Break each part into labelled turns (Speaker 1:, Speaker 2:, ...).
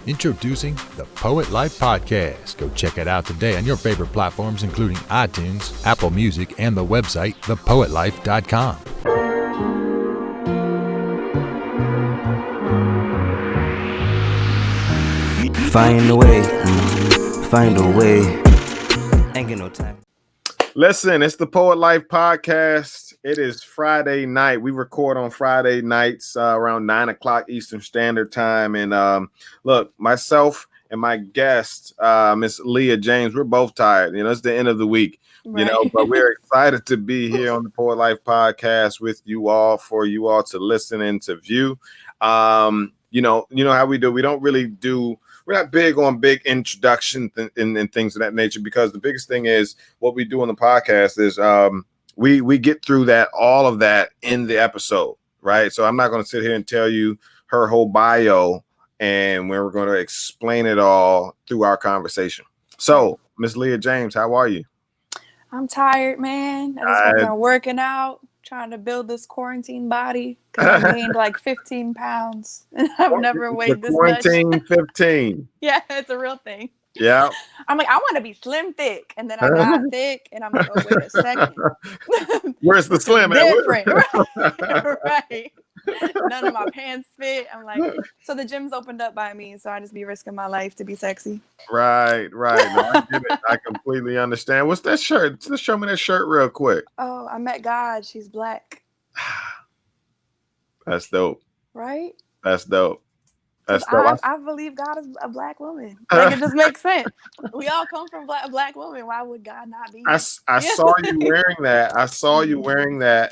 Speaker 1: Introducing the Poet Life Podcast. Go check it out today on your favorite platforms, including iTunes, Apple Music, and the website, thepoetlife.com.
Speaker 2: Find a way, find a way. Ain't get no time.
Speaker 3: Listen, it's the Poet Life Podcast. It is Friday night. We record on Friday nights around 9 o'clock Eastern Standard Time. And look, myself and my guest, Miss Leah James, we're both tired. You know, it's the end of the week,
Speaker 4: Right.
Speaker 3: but we're excited to be here on the Poet Life Podcast with you all, for you all to listen and to view. You know how we do. We don't really do. We're not big on big introductions and things of that nature, because the biggest thing is what we do on the podcast is we get through all of that in the episode, right? So I'm not going to sit here and tell you her whole bio, and we're going to explain it all through our conversation. So, Miss Leah James, how are you?
Speaker 4: I'm tired, man. I just been working out, trying to build this quarantine body, because I gained like 15 pounds. I've never weighed this much.
Speaker 3: Quarantine 15.
Speaker 4: Yeah, it's a real thing.
Speaker 3: Yeah.
Speaker 4: I'm like, I want to be slim thick. And then I got thick, and I'm like, oh, wait a second.
Speaker 3: Where's the slim?
Speaker 4: Different. Right. None of my pants fit. I'm like, so the gym's opened up by me, so I just be risking my life to be sexy.
Speaker 3: Right. No, I get it. I completely understand. What's that shirt? Just show me that shirt real quick.
Speaker 4: Oh, I met God. She's black.
Speaker 3: That's dope.
Speaker 4: Right?
Speaker 3: That's dope.
Speaker 4: I believe God is a black woman. Like, it just makes sense. We all come from a black woman. Why would God not be?
Speaker 3: I saw you wearing that. I saw you wearing that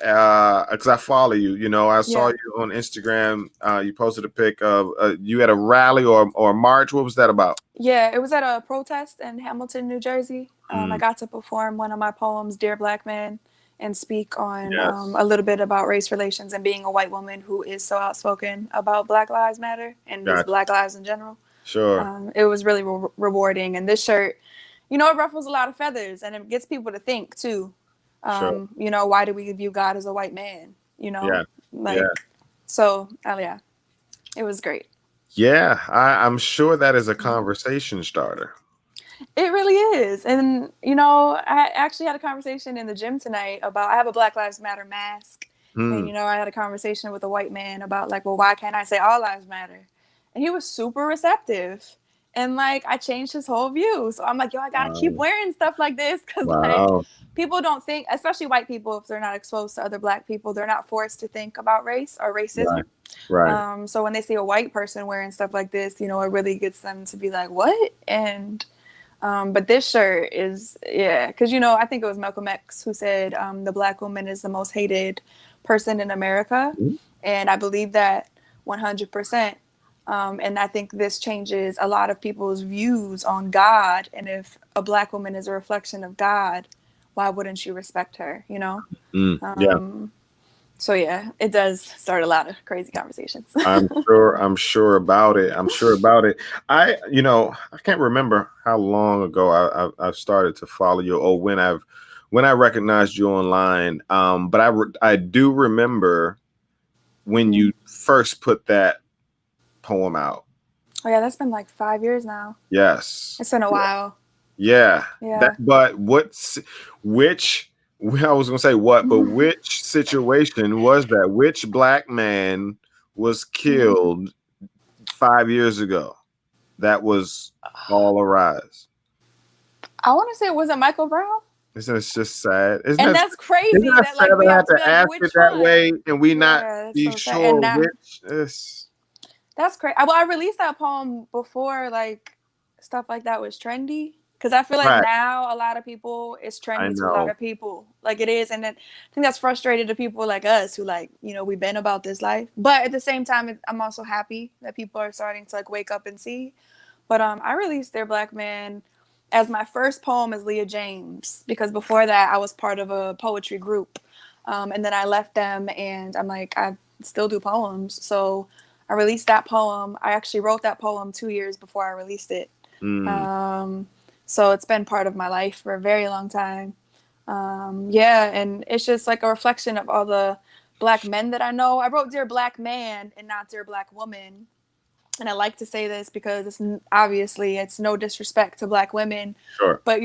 Speaker 3: because I follow you. You know, I saw you on Instagram. You posted a pic of you at a rally or a march. What was that about?
Speaker 4: Yeah, it was at a protest in Hamilton, New Jersey. I got to perform one of my poems, Dear Black Man, and speak on a little bit about race relations and being a white woman who is so outspoken about Black Lives Matter and just Black lives in general.
Speaker 3: Sure.
Speaker 4: It was really rewarding. And this shirt, it ruffles a lot of feathers, and it gets people to think too.
Speaker 3: Sure.
Speaker 4: Why do we view God as a white man? So it was great.
Speaker 3: Yeah, I'm sure that is a conversation starter.
Speaker 4: It really is. And, I actually had a conversation in the gym tonight about, I have a Black Lives Matter mask. And, I had a conversation with a white man about why can't I say all lives matter? And he was super receptive. And I changed his whole view. So I'm like, I got to keep wearing stuff like this. Because people don't think, especially white people, if they're not exposed to other Black people, they're not forced to think about race or racism.
Speaker 3: Right.
Speaker 4: So when they see a white person wearing stuff like this, it really gets them to be like, what? And but this shirt is, because, I think it was Malcolm X who said the Black woman is the most hated person in America. And I believe that 100%. And I think this changes a lot of people's views on God. And if a Black woman is a reflection of God, why wouldn't you respect her, So it does start a lot of crazy conversations.
Speaker 3: I'm sure about it. I can't remember how long ago I started to follow you, or when I recognized you online. But I do remember when you first put that poem out.
Speaker 4: Oh yeah, that's been 5 years now.
Speaker 3: Yes,
Speaker 4: it's been a while.
Speaker 3: Yeah. But I was going to say what, but which situation was that? Which Black man was killed 5 years ago? That was all arise.
Speaker 4: I want to say, was it Michael Brown?
Speaker 3: Isn't it just sad?
Speaker 4: That's crazy.
Speaker 3: Isn't that sad we have to ask it that way and we not be
Speaker 4: so
Speaker 3: sure which is?
Speaker 4: That's crazy. Well, I released that poem before stuff like that was trendy. Because I feel like now a lot of people, it's trendy to a lot of people. It is. And then I think that's frustrated to people like us who we've been about this life. But at the same time, I'm also happy that people are starting to wake up and see. But I released Dear Black Man as my first poem as Leah James. Because before that, I was part of a poetry group. And then I left them, and I'm like, I still do poems. So I released that poem. I actually wrote that poem 2 years before I released it. So it's been part of my life for a very long time. And it's just a reflection of all the Black men that I know. I wrote Dear Black Man and not Dear Black Woman and I like to say this because obviously it's no disrespect to Black women,
Speaker 3: Sure.
Speaker 4: but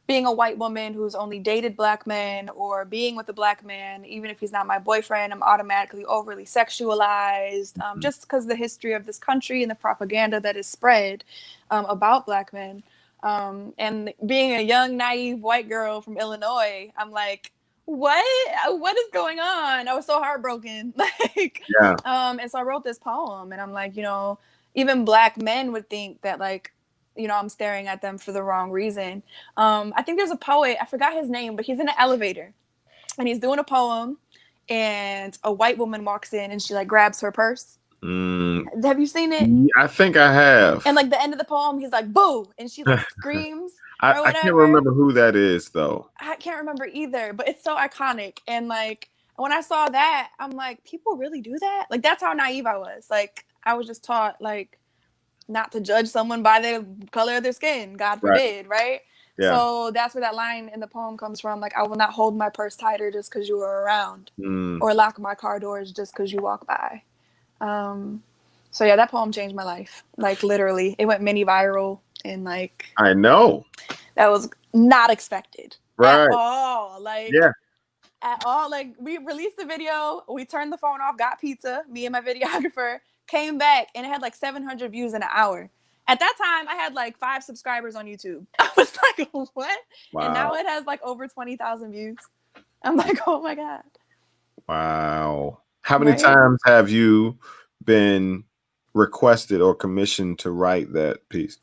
Speaker 4: being a white woman who's only dated Black men, or being with a Black man, even if he's not my boyfriend, I'm automatically overly sexualized, just because of the history of this country and the propaganda that is spread about Black men. And being a young, naive white girl from Illinois, I'm like, what is going on? I was so heartbroken. Like,
Speaker 3: Yeah.
Speaker 4: And so I wrote this poem, and I'm like, even Black men would think that, like, I'm staring at them for the wrong reason. I think there's a poet, I forgot his name, but he's in an elevator and he's doing a poem, and a white woman walks in and she like grabs her purse. Have you seen it?
Speaker 3: I think I have.
Speaker 4: And like the end of the poem, he's like, boo, and she like screams or
Speaker 3: I
Speaker 4: whatever.
Speaker 3: can't remember who that is though.
Speaker 4: I can't remember either, but it's so iconic. And like when I saw that, I'm like, people really do that? Like, that's how naive I was. Like, I was just taught like not to judge someone by the color of their skin, God forbid, right?
Speaker 3: Yeah.
Speaker 4: So that's where that line in the poem comes from. Like, I will not hold my purse tighter just because you are around, or lock my car doors just because you walk by. So yeah, that poem changed my life. Like, literally, it went mini viral, and like,
Speaker 3: I know
Speaker 4: that was not expected
Speaker 3: at
Speaker 4: all. Like,
Speaker 3: yeah.
Speaker 4: At all. Like, we released the video, we turned the phone off, got pizza, me and my videographer, came back, and it had like 700 views in an hour. At that time, I had like 5 subscribers on YouTube. I was like, what? Wow. And now it has like over 20,000 views. I'm like, oh my God.
Speaker 3: Wow. How many times have you been requested or commissioned to write that piece?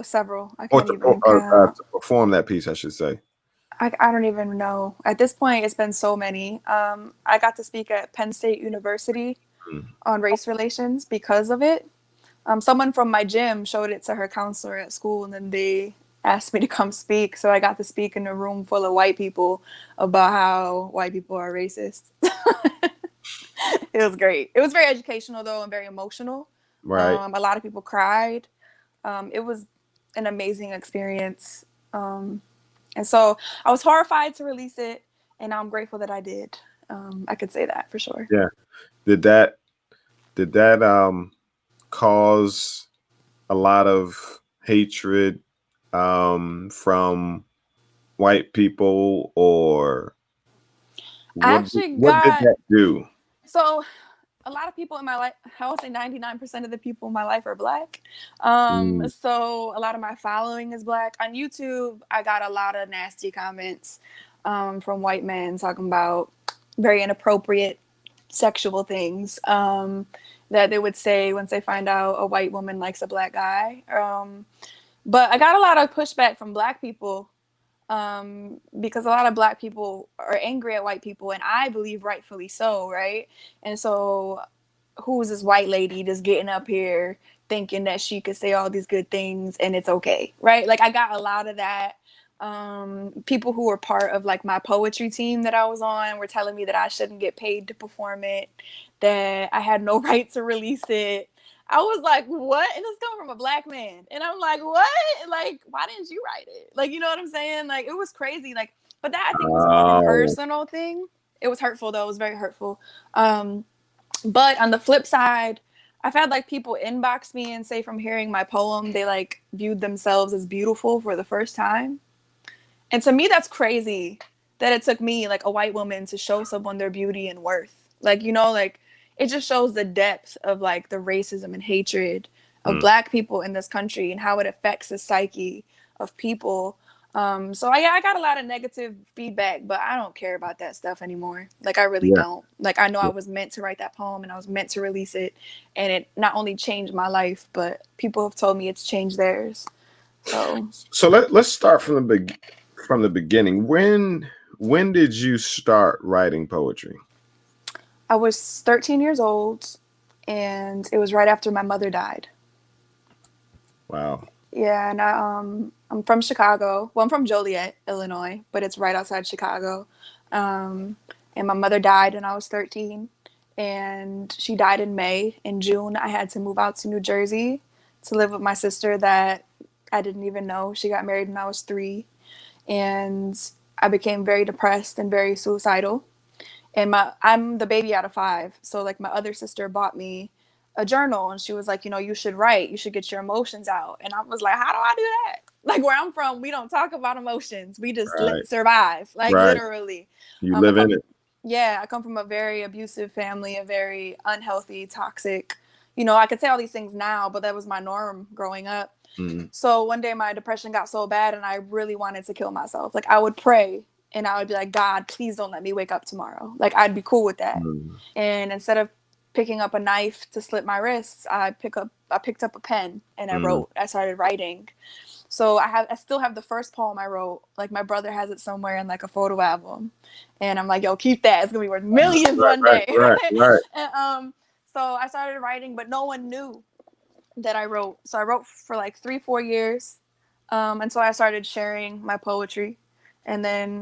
Speaker 4: Several. I can't even count.
Speaker 3: To perform that piece, I should say.
Speaker 4: I don't even know. At this point, it's been so many. I got to speak at Penn State University on race relations because of it. Someone from my gym showed it to her counselor at school, and then they asked me to come speak. So I got to speak in a room full of white people about how white people are racist. It was great. It was very educational, though, and very emotional.
Speaker 3: Right.
Speaker 4: A lot of people cried. It was an amazing experience. And so I was horrified to release it, and now I'm grateful that I did. I could say that for sure.
Speaker 3: Yeah. Did that cause a lot of hatred from white people, or what did that do?
Speaker 4: So a lot of people in my life, I would say 99% of the people in my life are Black. So a lot of my following is Black. On YouTube, I got a lot of nasty comments from white men talking about very inappropriate sexual things that they would say once they find out a white woman likes a Black guy. But I got a lot of pushback from Black people because a lot of Black people are angry at white people, and I believe rightfully so, right? And so who's this white lady just getting up here thinking that she could say all these good things and it's okay, right? Like, I got a lot of that. People who were part of like my poetry team that I was on were telling me that I shouldn't get paid to perform it, that I had no right to release it. I was like, what? And it's coming from a Black man. And I'm like, what? Like, why didn't you write it? Like, you know what I'm saying? Like, it was crazy. Like, but that I think was more of a personal thing. It was hurtful, though. It was very hurtful. But on the flip side, I've had like people inbox me and say from hearing my poem, they like viewed themselves as beautiful for the first time. And to me, that's crazy that it took me, like a white woman, to show someone their beauty and worth. Like, like, it just shows the depth of like the racism and hatred of Black people in this country and how it affects the psyche of people. So I got a lot of negative feedback, but I don't care about that stuff anymore. Like, I really don't. Like, I know I was meant to write that poem and I was meant to release it, and it not only changed my life, but people have told me it's changed theirs. So
Speaker 3: let's start from the beginning. When did you start writing poetry?
Speaker 4: I was 13 years old, and it was right after my mother died.
Speaker 3: Wow.
Speaker 4: Yeah, and I'm from Chicago. Well, I'm from Joliet, Illinois, but it's right outside Chicago. And my mother died when I was 13, and she died in May. In June, I had to move out to New Jersey to live with my sister that I didn't even know. She got married when I was 3, and I became very depressed and very suicidal. And I'm the baby out of 5. So like, my other sister bought me a journal, and she was like, you should write, you should get your emotions out. And I was like, how do I do that? Like, where I'm from, we don't talk about emotions. We just survive, like literally.
Speaker 3: You live in it.
Speaker 4: Yeah, I come from a very abusive family, a very unhealthy, toxic. I could say all these things now, but that was my norm growing up. So one day my depression got so bad and I really wanted to kill myself. Like, I would pray and I would be like, God, please don't let me wake up tomorrow. Like, I'd be cool with that. And instead of picking up a knife to slit my wrists, I picked up a pen and I wrote. I started writing. So I still have the first poem I wrote. Like, my brother has it somewhere in like a photo album, and I'm like, yo, keep that. It's gonna be worth millions one day.
Speaker 3: Right.
Speaker 4: And so I started writing, but no one knew that I wrote. So I wrote for like 3-4 years, and so I started sharing my poetry. And then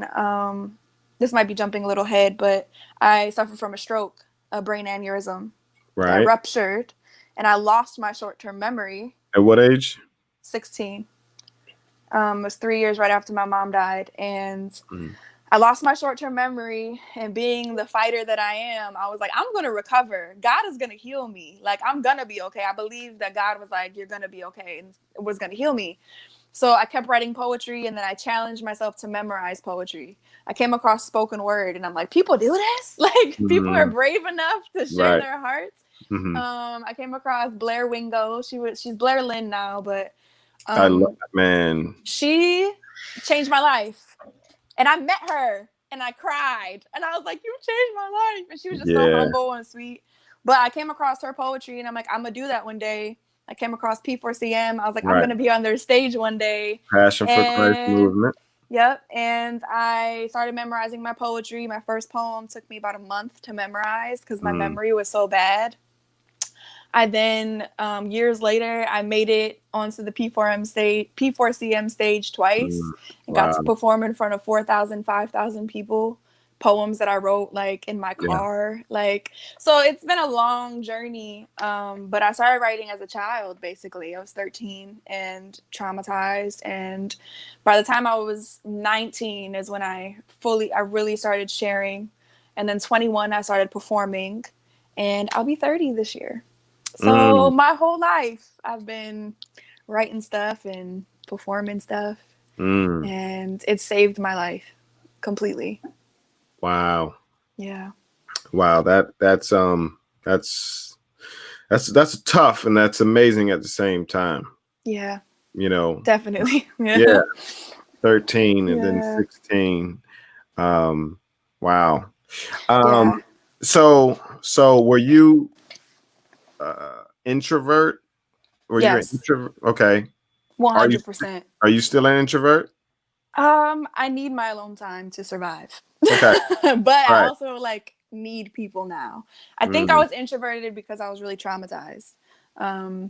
Speaker 4: this might be jumping a little ahead, but I suffered from a stroke, a brain aneurysm that ruptured, and I lost my short-term memory.
Speaker 3: At what age?
Speaker 4: 16. It was 3 years right after my mom died, and I lost my short-term memory. And being the fighter that I am, I was like, I'm gonna recover. God is gonna heal me. Like, I'm gonna be okay. I believe that God was like, you're gonna be okay, and it was gonna heal me. So I kept writing poetry, and then I challenged myself to memorize poetry. I came across spoken word, and I'm like, people do this? Like, people are brave enough to share their hearts. I came across Blair Wingo. She's Blair Lynn now, but
Speaker 3: I love that, man.
Speaker 4: She changed my life. And I met her and I cried. And I was like, you changed my life. And she was just so humble and sweet. But I came across her poetry and I'm like, I'm going to do that one day. I came across P4CM. I was like, I'm going to be on their stage one day.
Speaker 3: Passion for Christ movement.
Speaker 4: Yep. And I started memorizing my poetry. My first poem took me about a month to memorize because my memory was so bad. I then, years later, I made it onto the P4CM stage twice and got to perform in front of 4,000, 5,000 people. Poems that I wrote like in my car, so it's been a long journey. But I started writing as a child. Basically, I was 13 and traumatized, and by the time I was 19 is when I really started sharing, and then 21 I started performing, and I'll be 30 this year. So my whole life I've been writing stuff and performing stuff, and it saved my life completely.
Speaker 3: Wow.
Speaker 4: Yeah.
Speaker 3: Wow. That's tough, and that's amazing at the same time.
Speaker 4: Yeah.
Speaker 3: Definitely.
Speaker 4: Yeah.
Speaker 3: 13 and then 16. Wow. So were you introvert? Were you an introvert? Okay.
Speaker 4: 100%.
Speaker 3: Are you still an introvert?
Speaker 4: I need my alone time to survive.
Speaker 3: Okay.
Speaker 4: But I also need people now. I think I was introverted because I was really traumatized.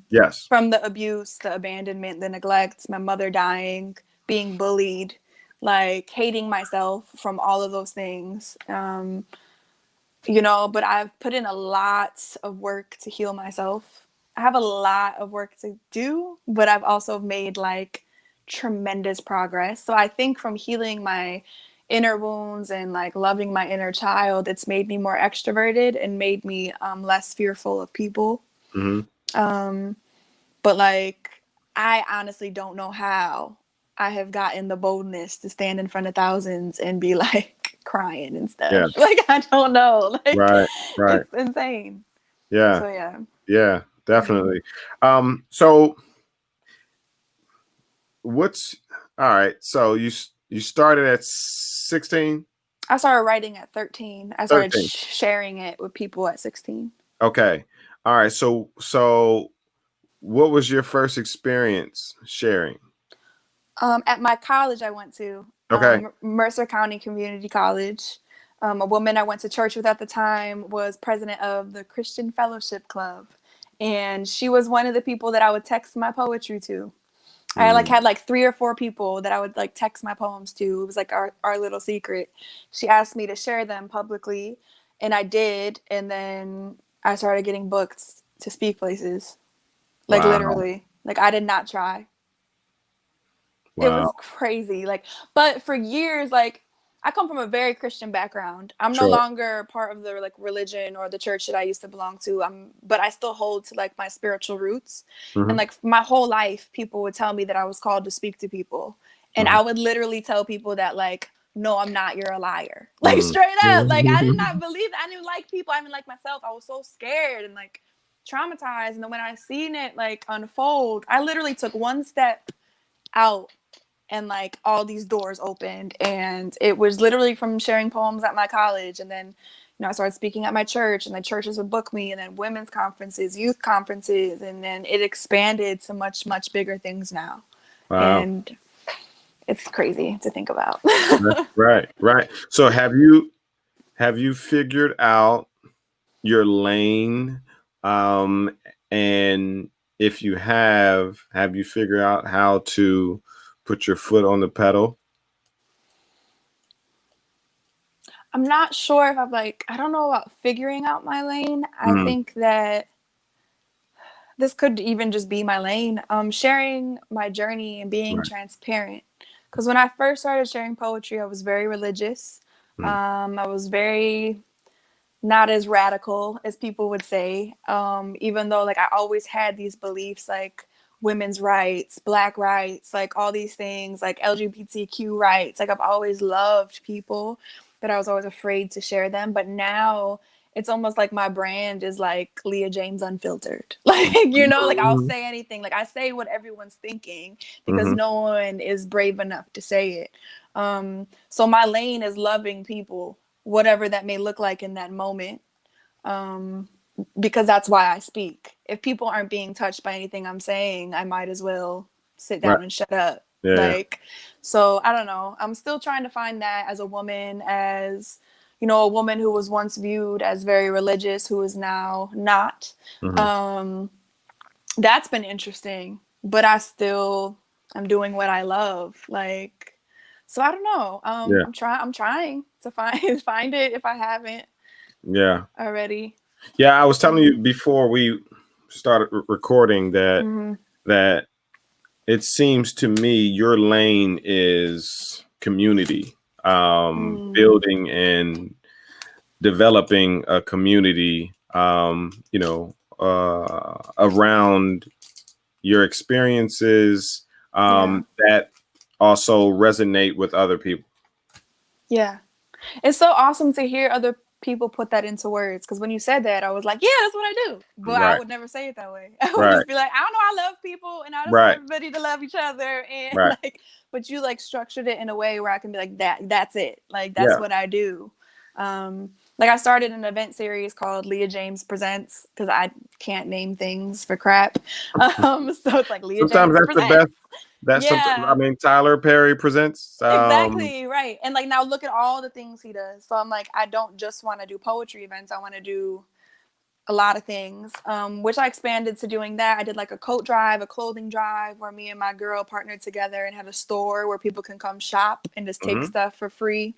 Speaker 3: Yes.
Speaker 4: From the abuse, the abandonment, the neglect, my mother dying, being bullied, hating myself from all of those things. But I've put in a lot of work to heal myself. I have a lot of work to do, but I've also made tremendous progress. So I think from healing my inner wounds and loving my inner child, it's made me more extroverted and made me less fearful of people. But I honestly don't know how I have gotten the boldness to stand in front of thousands and be crying and stuff.
Speaker 3: Yeah.
Speaker 4: I don't know.
Speaker 3: Right.
Speaker 4: It's insane.
Speaker 3: Yeah.
Speaker 4: So
Speaker 3: yeah, definitely. So all right. So you started at 16?
Speaker 4: I started writing at 13. I started sharing it with people at 16.
Speaker 3: Okay. All right. So what was your first experience sharing?
Speaker 4: At my college I went to, Mercer County Community College. A woman I went to church with at the time was president of the Christian Fellowship Club. And she was one of the people that I would text my poetry to. I had 3 or 4 people that I would text my poems to. It was our little secret. She asked me to share them publicly, and I did. And then I started getting booked to speak places. Literally. I did not try. Wow. It was crazy. But for years, I I come from a very Christian background. I'm no longer part of the like religion or the church that I used to belong to. But I still hold to like my spiritual roots. And like my whole life, people would tell me that I was called to speak to people. And I would literally tell people that like, no, I'm not, you're a liar. Like straight up. Like I did not believe that. I didn't like people. I didn't like myself. I was so scared and like traumatized. And then when I seen it like unfold, I literally took one step out and like all these doors opened, and it was literally from sharing poems at my college, and then I started speaking at my church, and the churches would book me, and then women's conferences, youth conferences, and then it expanded to much bigger things now. Wow. And it's crazy to think about.
Speaker 3: Right. So have you figured out your lane, and if you have you figured out how to put your foot on the pedal?
Speaker 4: I'm not sure if I don't know about figuring out my lane. I think that this could even just be my lane. Sharing my journey and being transparent. Because when I first started sharing poetry, I was very religious. I was very not as radical as people would say. Even though like I always had these beliefs like women's rights, Black rights, like all these things, like LGBTQ rights. Like I've always loved people, but I was always afraid to share them. But now it's almost like my brand is like Leah James Unfiltered. Like, like I'll say anything. Like I say what everyone's thinking because no one is brave enough to say it. So my lane is loving people, whatever that may look like in that moment. Because that's why I speak. If people aren't being touched by anything I'm saying, I might as well sit down and shut up. So I don't know. I'm still trying to find that as a woman, as a woman who was once viewed as very religious, who is now not. That's been interesting, but I'm doing what I love. Like, so I don't know. I'm trying to find it if I haven't already.
Speaker 3: Yeah, I was telling you before we started recording that that it seems to me your lane is community, building and developing a community, around your experiences that also resonate with other people.
Speaker 4: Yeah, it's so awesome to hear other people put that into words, because when you said that, I was like, yeah, that's what I do, but I would never say it that way. I would just be like, I don't know, I love people and I just want everybody to love each other, and like, but you like structured it in a way where I can be like, that's it, like that's what I do. Like I started an event series called Leah James Presents, because I can't name things for crap. So it's like Leah
Speaker 3: Sometimes
Speaker 4: James
Speaker 3: that's
Speaker 4: Presents.
Speaker 3: the best. That's something. Tyler Perry Presents.
Speaker 4: Exactly, right. And like now look at all the things he does. So I'm like, I don't just want to do poetry events. I want to do a lot of things, which I expanded to doing that. I did like a coat drive, a clothing drive, where me and my girl partnered together and had a store where people can come shop and just take stuff for free.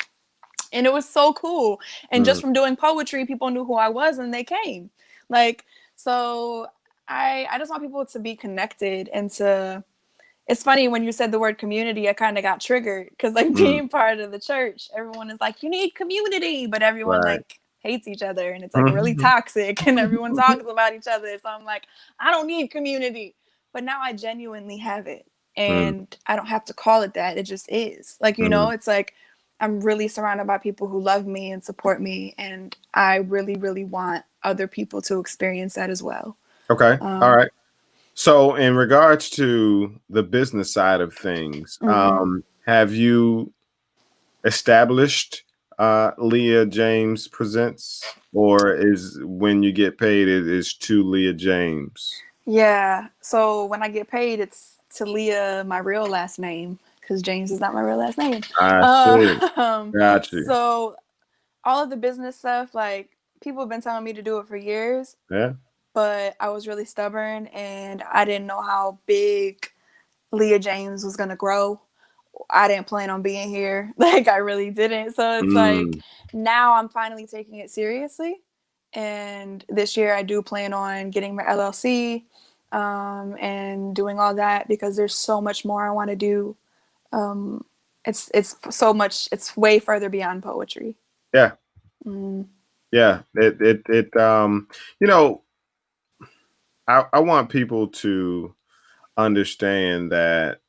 Speaker 4: And it was so cool. And just from doing poetry, people knew who I was and they came. Like, so I just want people to be connected and to... It's funny when you said the word community, I kind of got triggered because like being part of the church, everyone is like, you need community, but everyone like hates each other and it's like really toxic and everyone talks about each other. So I'm like, I don't need community, but now I genuinely have it and I don't have to call it that. It just is like, it's like, I'm really surrounded by people who love me and support me. And I really, really want other people to experience that as well.
Speaker 3: Okay. All right. So in regards to the business side of things, have you established Leah James Presents, or is when you get paid, it is to Leah James?
Speaker 4: Yeah. So when I get paid, it's to Leah, my real last name, because James is not my real last name.
Speaker 3: I see. Got you.
Speaker 4: So all of the business stuff, like people have been telling me to do it for years.
Speaker 3: Yeah.
Speaker 4: But I was really stubborn and I didn't know how big Leah James was going to grow. I didn't plan on being here. Like I really didn't. So it's like now I'm finally taking it seriously. And this year I do plan on getting my LLC and doing all that because there's so much more I want to do. It's so much. It's way further beyond poetry.
Speaker 3: Yeah.
Speaker 4: Mm.
Speaker 3: Yeah. It you know, I want people to understand that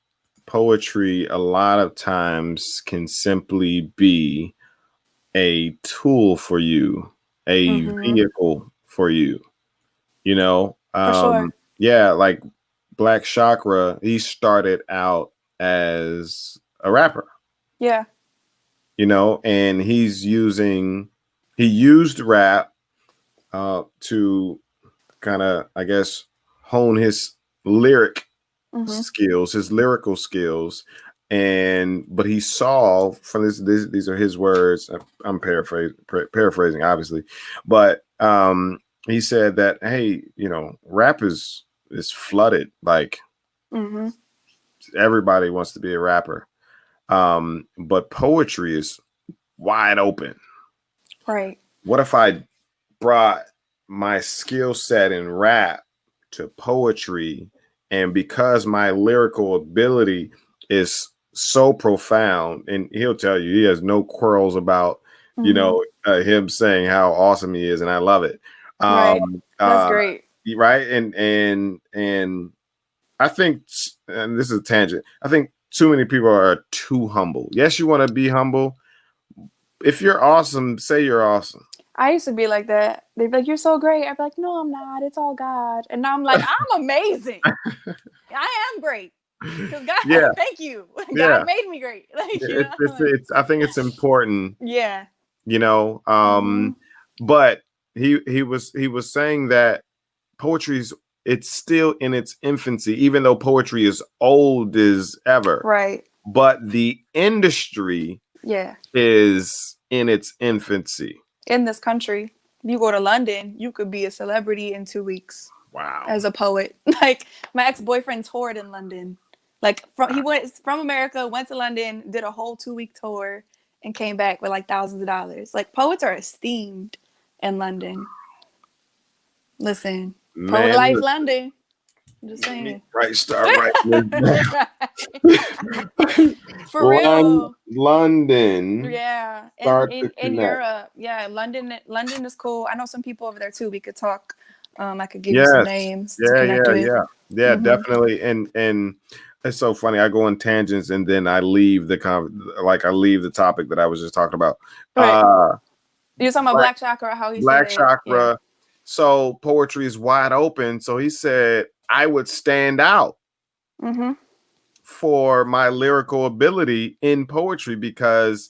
Speaker 3: poetry a lot of times can simply be a tool for you, a vehicle for you, you know.
Speaker 4: For sure.
Speaker 3: Yeah, like Black Chakra, he started out as a rapper.
Speaker 4: Yeah.
Speaker 3: You know, and he used rap to kind of, I guess, hone his lyric skills, his lyrical skills. But he saw from these are his words. I'm paraphrasing, obviously, but he said that, hey, you know, rap is flooded. Like everybody wants to be a rapper, but poetry is wide open.
Speaker 4: Right.
Speaker 3: What if I brought my skill set in rap to poetry, and because my lyrical ability is so profound, and he'll tell you he has no quarrels about you know him saying how awesome he is, and I love it.
Speaker 4: Right. That's great.
Speaker 3: Right, and I think, and this is a tangent, I think too many people are too humble. Yes, you want to be humble. If you're awesome, say you're awesome.
Speaker 4: I used to be like that. They'd be like, "You're so great." I'd be like, "No, I'm not. It's all God." And now I'm like, "I'm amazing. I am great because God.
Speaker 3: Yeah.
Speaker 4: Thank you.
Speaker 3: Yeah.
Speaker 4: God made me great." Like, you know?
Speaker 3: It's I think it's important.
Speaker 4: Yeah.
Speaker 3: You know, but he was saying that poetry's, it's still in its infancy, even though poetry is old as ever.
Speaker 4: Right.
Speaker 3: But the industry is in its infancy.
Speaker 4: In this country, if you go to London, you could be a celebrity in 2 weeks.
Speaker 3: Wow.
Speaker 4: As a poet. Like, my ex-boyfriend toured in London. Like, he went from America, went to London, did a whole 2-week tour, and came back with like thousands of dollars. Like, poets are esteemed in London. Listen, Poet Life London. I'm just saying.
Speaker 3: Right, start right.
Speaker 4: For real.
Speaker 3: London.
Speaker 4: Yeah. In Europe. Yeah. London is cool. I know some people over there too. We could talk. I could give you some names to connect with.
Speaker 3: Yeah, definitely. And it's so funny. I go on tangents and then I leave the topic that I was just talking about.
Speaker 4: Right. You're talking about Black Chakra, how he
Speaker 3: Black
Speaker 4: said
Speaker 3: Chakra. Yeah. So poetry is wide open. So he said I would stand out for my lyrical ability in poetry, because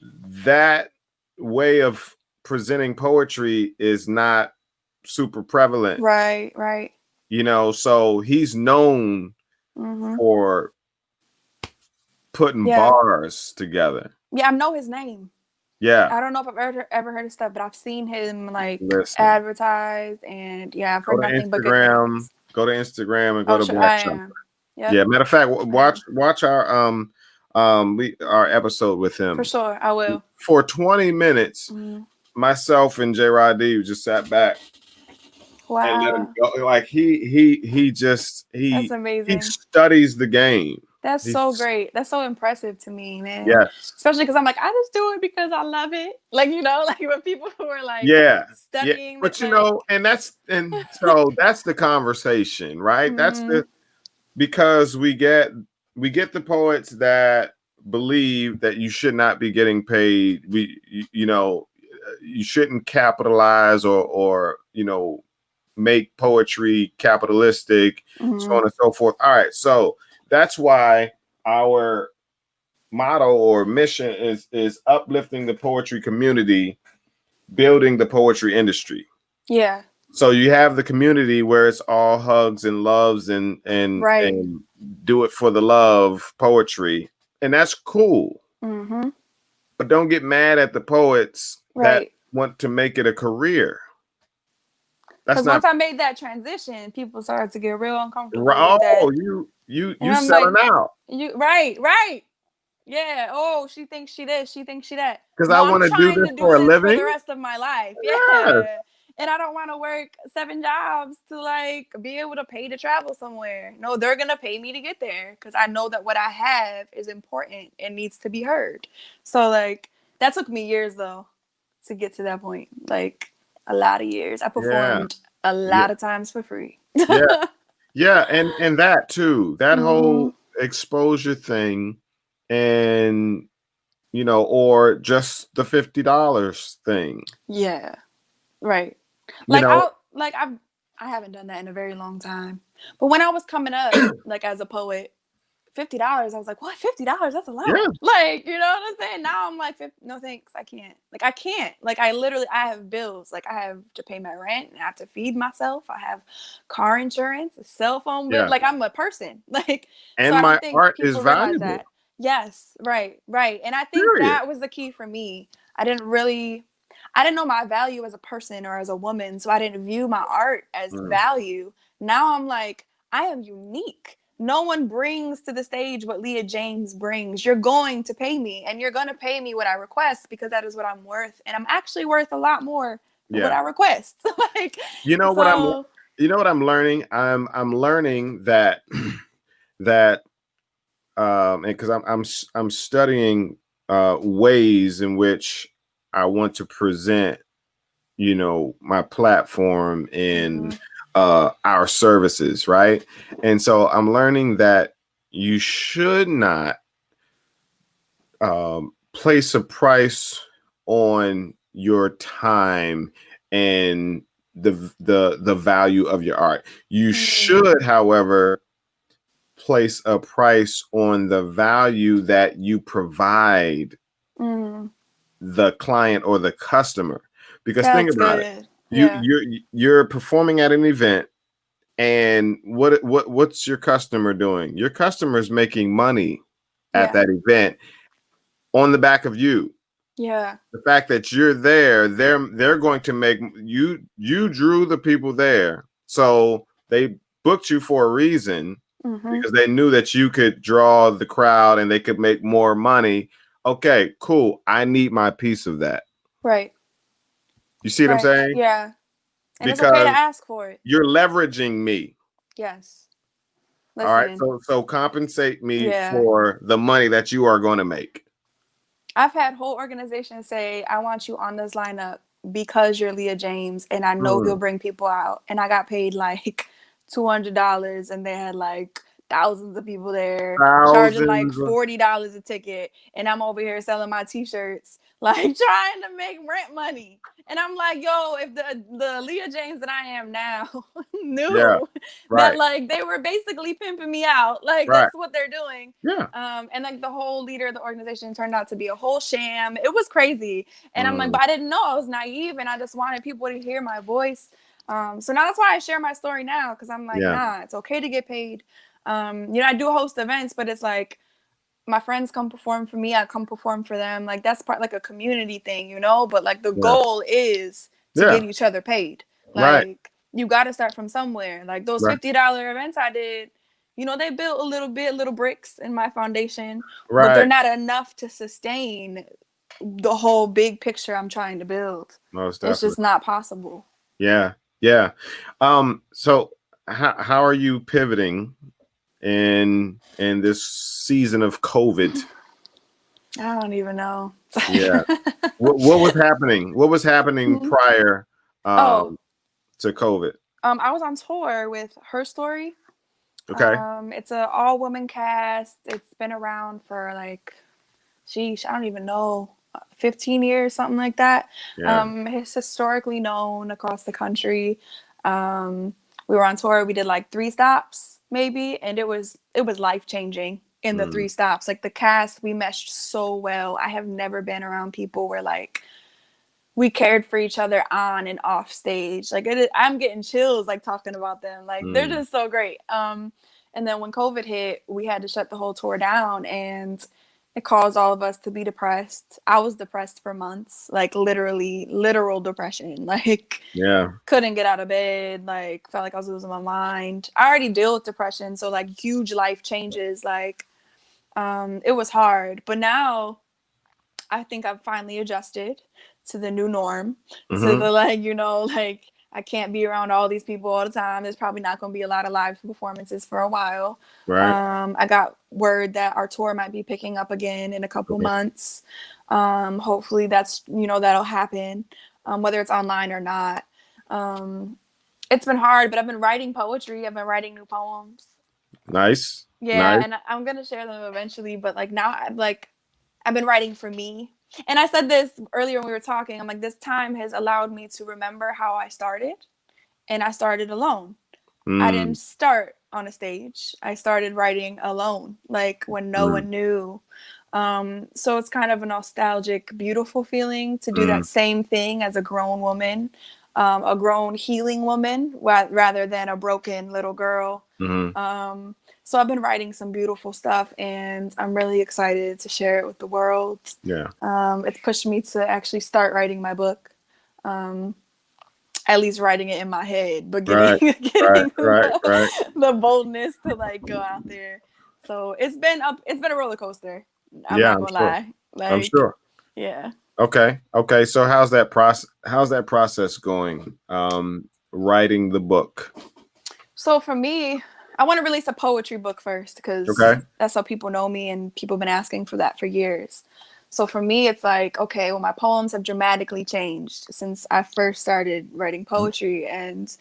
Speaker 3: that way of presenting poetry is not super prevalent.
Speaker 4: Right.
Speaker 3: You know, so he's known for putting bars together.
Speaker 4: Yeah, I know his name.
Speaker 3: Yeah.
Speaker 4: I don't know if I've ever heard of stuff, but I've seen him like advertised, and I've heard nothing but good things.
Speaker 3: Go to Instagram and go to Black Chakra.
Speaker 4: Yep.
Speaker 3: Yeah, matter of fact, watch our our episode with him.
Speaker 4: For sure, I will.
Speaker 3: For 20 minutes, myself and J. Rod D just sat back.
Speaker 4: Wow.
Speaker 3: And let him go. Like he
Speaker 4: That's amazing.
Speaker 3: He studies the game.
Speaker 4: That's so great. That's so impressive to me, man.
Speaker 3: Yes.
Speaker 4: Especially because I'm like, I just do it because I love it. Like, you know, like when people who are like studying.
Speaker 3: But you know, and so that's the conversation, right? That's because we get the poets that believe that you should not be getting paid. You know, you shouldn't capitalize or you know, make poetry capitalistic, so on and so forth. All right, so that's why our motto or mission is uplifting the poetry community, building the poetry industry.
Speaker 4: Yeah.
Speaker 3: So you have the community where it's all hugs and loves and do it for the love poetry, and that's cool. But don't get mad at the poets that want to make it a career.
Speaker 4: Because once I made that transition, people started to get real uncomfortable.
Speaker 3: Oh, you selling like, out.
Speaker 4: Right. Yeah. Oh, she thinks she this. She thinks she that.
Speaker 3: Because I want to do this for a living
Speaker 4: for the rest of my life. Yeah. And I don't want to work 7 jobs to like be able to pay to travel somewhere. No, they're going to pay me to get there because I know that what I have is important and needs to be heard. So like that took me years though to get to that point. Like a lot of years. I
Speaker 3: Yeah.
Speaker 4: performed a
Speaker 3: Yeah.
Speaker 4: lot of times for free.
Speaker 3: Yeah. Yeah. And that too, that
Speaker 4: Mm-hmm.
Speaker 3: whole exposure thing, and or just the $50 thing.
Speaker 4: Yeah. Right.
Speaker 3: You
Speaker 4: Like
Speaker 3: know,
Speaker 4: I haven't done that in a very long time. But when I was coming up, like as a poet, $50, I was like, what? $50? That's a lot.
Speaker 3: yeah,
Speaker 4: Like, you know what I'm saying? Now I'm like, no thanks, I can't. Like I can't. Like I have bills. Like I have to pay my rent, and I have to feed myself. I have car insurance, a cell phone bill.
Speaker 3: yeah.
Speaker 4: Like I'm a person. Like so
Speaker 3: And
Speaker 4: I
Speaker 3: my
Speaker 4: don't think
Speaker 3: art is
Speaker 4: people realize
Speaker 3: valuable.
Speaker 4: that. Yes, right. And I think
Speaker 3: Period.
Speaker 4: that was the key for me. I didn't know my value as a person or as a woman, so I didn't view my art as value. Now I'm like, I am unique. No one brings to the stage what Leah James brings. You're going to pay me, and you're going to pay me what I request because that is what I'm worth, and I'm actually worth a lot more than what
Speaker 3: Yeah.
Speaker 4: I request. Like,
Speaker 3: You know what I'm
Speaker 4: so
Speaker 3: learning? I'm learning that that and because I'm studying ways in which I want to present my platform in our services, right? And so I'm learning that you should not place a price on your time and the value of your art. You should, however, place a price on the value that you provide the client or the customer. Because think
Speaker 4: that's
Speaker 3: about it.
Speaker 4: good. Yeah.
Speaker 3: You're performing at an event, and what's your customer doing? Your customer is making money at that event on the back of you.
Speaker 4: Yeah.
Speaker 3: The fact that you're there, they're going to make you drew the people there. So they booked you for a reason, because they knew that you could draw the crowd and they could make more money. Okay, cool. I need my piece of that.
Speaker 4: Right.
Speaker 3: You see what I'm saying?
Speaker 4: Yeah. And it's okay to
Speaker 3: Because
Speaker 4: ask for it.
Speaker 3: you're leveraging me.
Speaker 4: Yes.
Speaker 3: All right.
Speaker 4: Listen.
Speaker 3: So compensate me
Speaker 4: Yeah.
Speaker 3: for the money that you are going to make.
Speaker 4: I've had whole organizations say, I want you on this lineup because you're Leah James and I know you'll bring people out. And I got paid like $200 and they had like thousands of people there charging like $40 a ticket. And I'm over here selling my t-shirts, like trying to make rent money. And I'm like, yo, if the Leah James that I am now knew that like they were basically pimping me out, like that's what they're doing.
Speaker 3: Yeah.
Speaker 4: And like the whole leader of the organization turned out to be a whole sham. It was crazy. And I'm like, but I didn't know. I was naive and I just wanted people to hear my voice. So now that's why I share my story now, because I'm like, nah, it's okay to get paid. I do host events, but it's like my friends come perform for me, I come perform for them. Like that's part like a community thing, but like the goal is to get each other paid. Like you got to start from somewhere. Like those $50 events I did, they built little bricks in my foundation, but they're not enough to sustain the whole big picture I'm trying to build.
Speaker 3: Most definitely.
Speaker 4: It's just not possible.
Speaker 3: Yeah. So how are you pivoting in this season of COVID?
Speaker 4: I don't even know.
Speaker 3: Yeah. What was happening? What was happening prior to COVID?
Speaker 4: I was on tour with Her Story.
Speaker 3: Okay.
Speaker 4: It's an all-woman cast. It's been around for like, sheesh, I don't even know, 15 years, something like that.
Speaker 3: Yeah.
Speaker 4: It's historically known across the country. We were on tour. We did like 3 stops maybe, and it was life-changing in the 3 stops. Like the cast, we meshed so well. I have never been around people where like we cared for each other on and off stage. Like I'm getting chills like talking about them. Like they're just so great. And then when COVID hit, we had to shut the whole tour down, and it caused all of us to be depressed. I was depressed for months, like literal depression. Like couldn't get out of bed, like felt like I was losing my mind. I already deal with depression, so like huge life changes, like it was hard. But now I think I've finally adjusted to the new norm, to the like, you know, like I can't be around all these people all the time. There's probably not going to be a lot of live performances for a while.
Speaker 3: Right.
Speaker 4: I got word that our tour might be picking up again in a couple months. Hopefully that's, you know, that'll happen, whether it's online or not. It's been hard, but I've been writing poetry. I've been writing new poems.
Speaker 3: Nice.
Speaker 4: Yeah,
Speaker 3: nice.
Speaker 4: and I'm gonna share them eventually. But like now, I've been writing for me. And I said this earlier when we were talking. I'm like, this time has allowed me to remember how I started, and I started alone. I didn't start on a stage. I started writing alone, like when no one knew. So it's kind of a nostalgic, beautiful feeling to do that same thing as a grown woman, a grown healing woman, rather than a broken little girl. So I've been writing some beautiful stuff, and I'm really excited to share it with the world.
Speaker 3: Yeah.
Speaker 4: It's pushed me to actually start writing my book. At least writing it in my head, but getting the boldness to like go out there. So it's been a roller coaster. I'm not gonna lie. Like,
Speaker 3: I'm sure.
Speaker 4: Yeah.
Speaker 3: Okay. So how's that process going? Writing the book.
Speaker 4: So for me, I want to release a poetry book first, because that's how people know me, and people have been asking for that for years. So for me, it's like, okay, well, my poems have dramatically changed since I first started writing poetry. And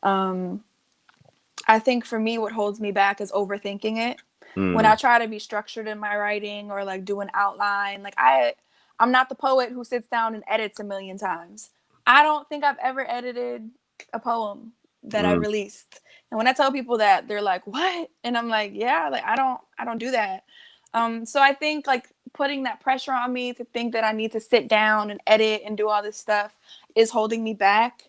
Speaker 4: I think for me, what holds me back is overthinking it. When I try to be structured in my writing or like do an outline, like I'm not the poet who sits down and edits a million times. I don't think I've ever edited a poem that I released. And when I tell people that, they're like, what? And I'm like, yeah, like I don't do that. So I think like putting that pressure on me to think that I need to sit down and edit and do all this stuff is holding me back.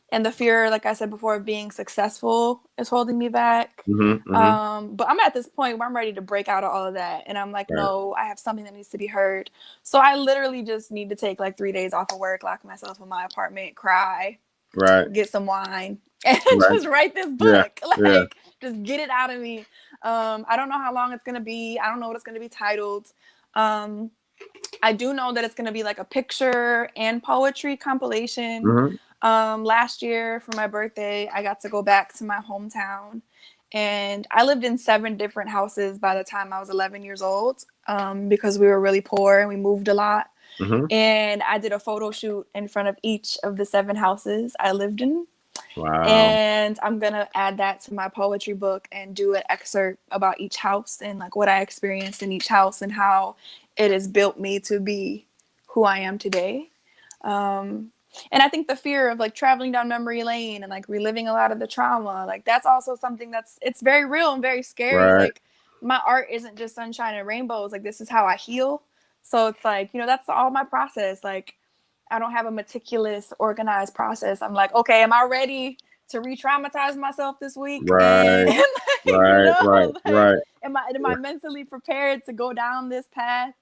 Speaker 4: And the fear, like I said before, of being successful is holding me back. But I'm at this point where I'm ready to break out of all of that. And I'm like, no, I have something that needs to be heard. So I literally just need to take like 3 days off of work, lock myself in my apartment, cry, get some wine, and just write this book. Just get it out of me. I don't know how long it's going to be. I don't know what it's going to be titled. I do know that it's going to be like a picture and poetry compilation. Last year for my birthday, I got to go back to my hometown, and I lived in 7 different houses by the time I was 11 years old, because we were really poor and we moved a lot. And I did a photo shoot in front of each of the 7 houses I lived in.
Speaker 3: Wow.
Speaker 4: And I'm going to add that to my poetry book and do an excerpt about each house and like what I experienced in each house and how it has built me to be who I am today. And I think the fear of like traveling down memory lane and like reliving a lot of the trauma, like that's also something it's very real and very scary. Like my art isn't just sunshine and rainbows. Like this is how I heal. So it's like, you know, that's all my process. Like I don't have a meticulous, organized process. I'm like, okay, am I ready to re-traumatize myself this week? Am I mentally prepared to go down this path?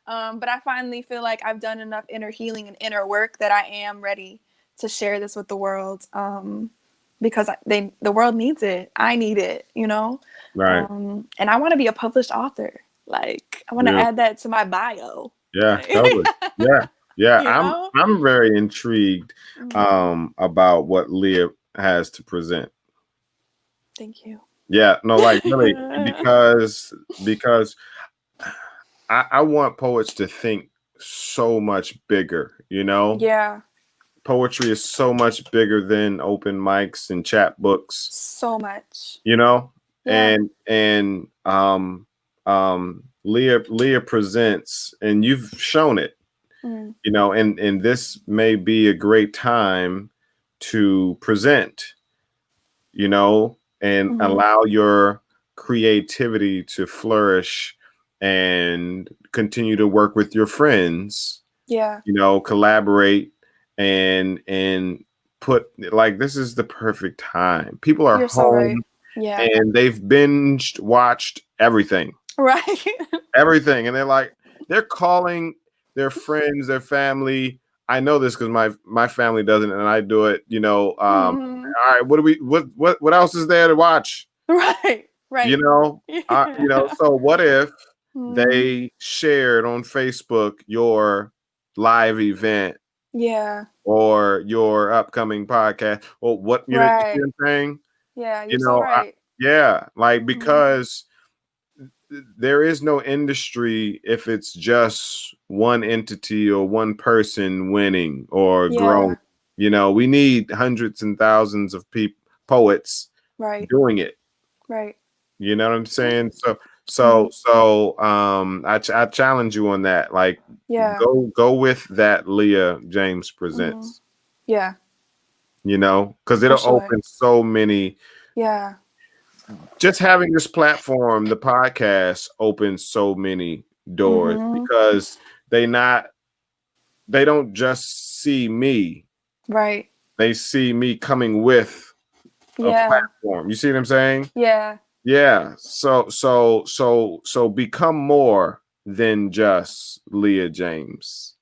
Speaker 4: But I finally feel like I've done enough inner healing and inner work that I am ready to share this with the world, because the world needs it. I need it, you know? And I want to be a published author. Like, I want to add that to my bio.
Speaker 3: Yeah, totally. Yeah. I'm very intrigued about what Leah has to present.
Speaker 4: Thank you.
Speaker 3: Yeah, no, like really, because I want poets to think so much bigger, you know?
Speaker 4: Yeah.
Speaker 3: Poetry is so much bigger than open mics and chat books.
Speaker 4: So much.
Speaker 3: You know?
Speaker 4: Yeah.
Speaker 3: And Leah presents, and you've shown it. You know, and this may be a great time to present, you know, and allow your creativity to flourish and continue to work with your friends.
Speaker 4: Yeah.
Speaker 3: You know, collaborate and put, like, this is the perfect time. People are home and they've watched everything.
Speaker 4: Right.
Speaker 3: Everything. And they're calling their friends, their family. I know this because my family does it and I do it, you know. All right, what else is there to watch?
Speaker 4: Right.
Speaker 3: You know, so what if they shared on Facebook your live event, or your upcoming podcast, or what, you know what I'm saying?
Speaker 4: Yeah, you're so right.
Speaker 3: Because there is no industry if it's just one entity or one person winning or growing. We need hundreds and thousands of poets doing it.
Speaker 4: Right.
Speaker 3: You know what I'm saying? I challenge you on that. Like, go with that Leah James Presents.
Speaker 4: Yeah.
Speaker 3: Because it'll open so many.
Speaker 4: Yeah.
Speaker 3: Just having this platform, the podcast, opens so many doors because they don't just see me.
Speaker 4: Right.
Speaker 3: They see me coming with a platform. You see what I'm saying?
Speaker 4: Yeah.
Speaker 3: Yeah. So become more than just Leah James.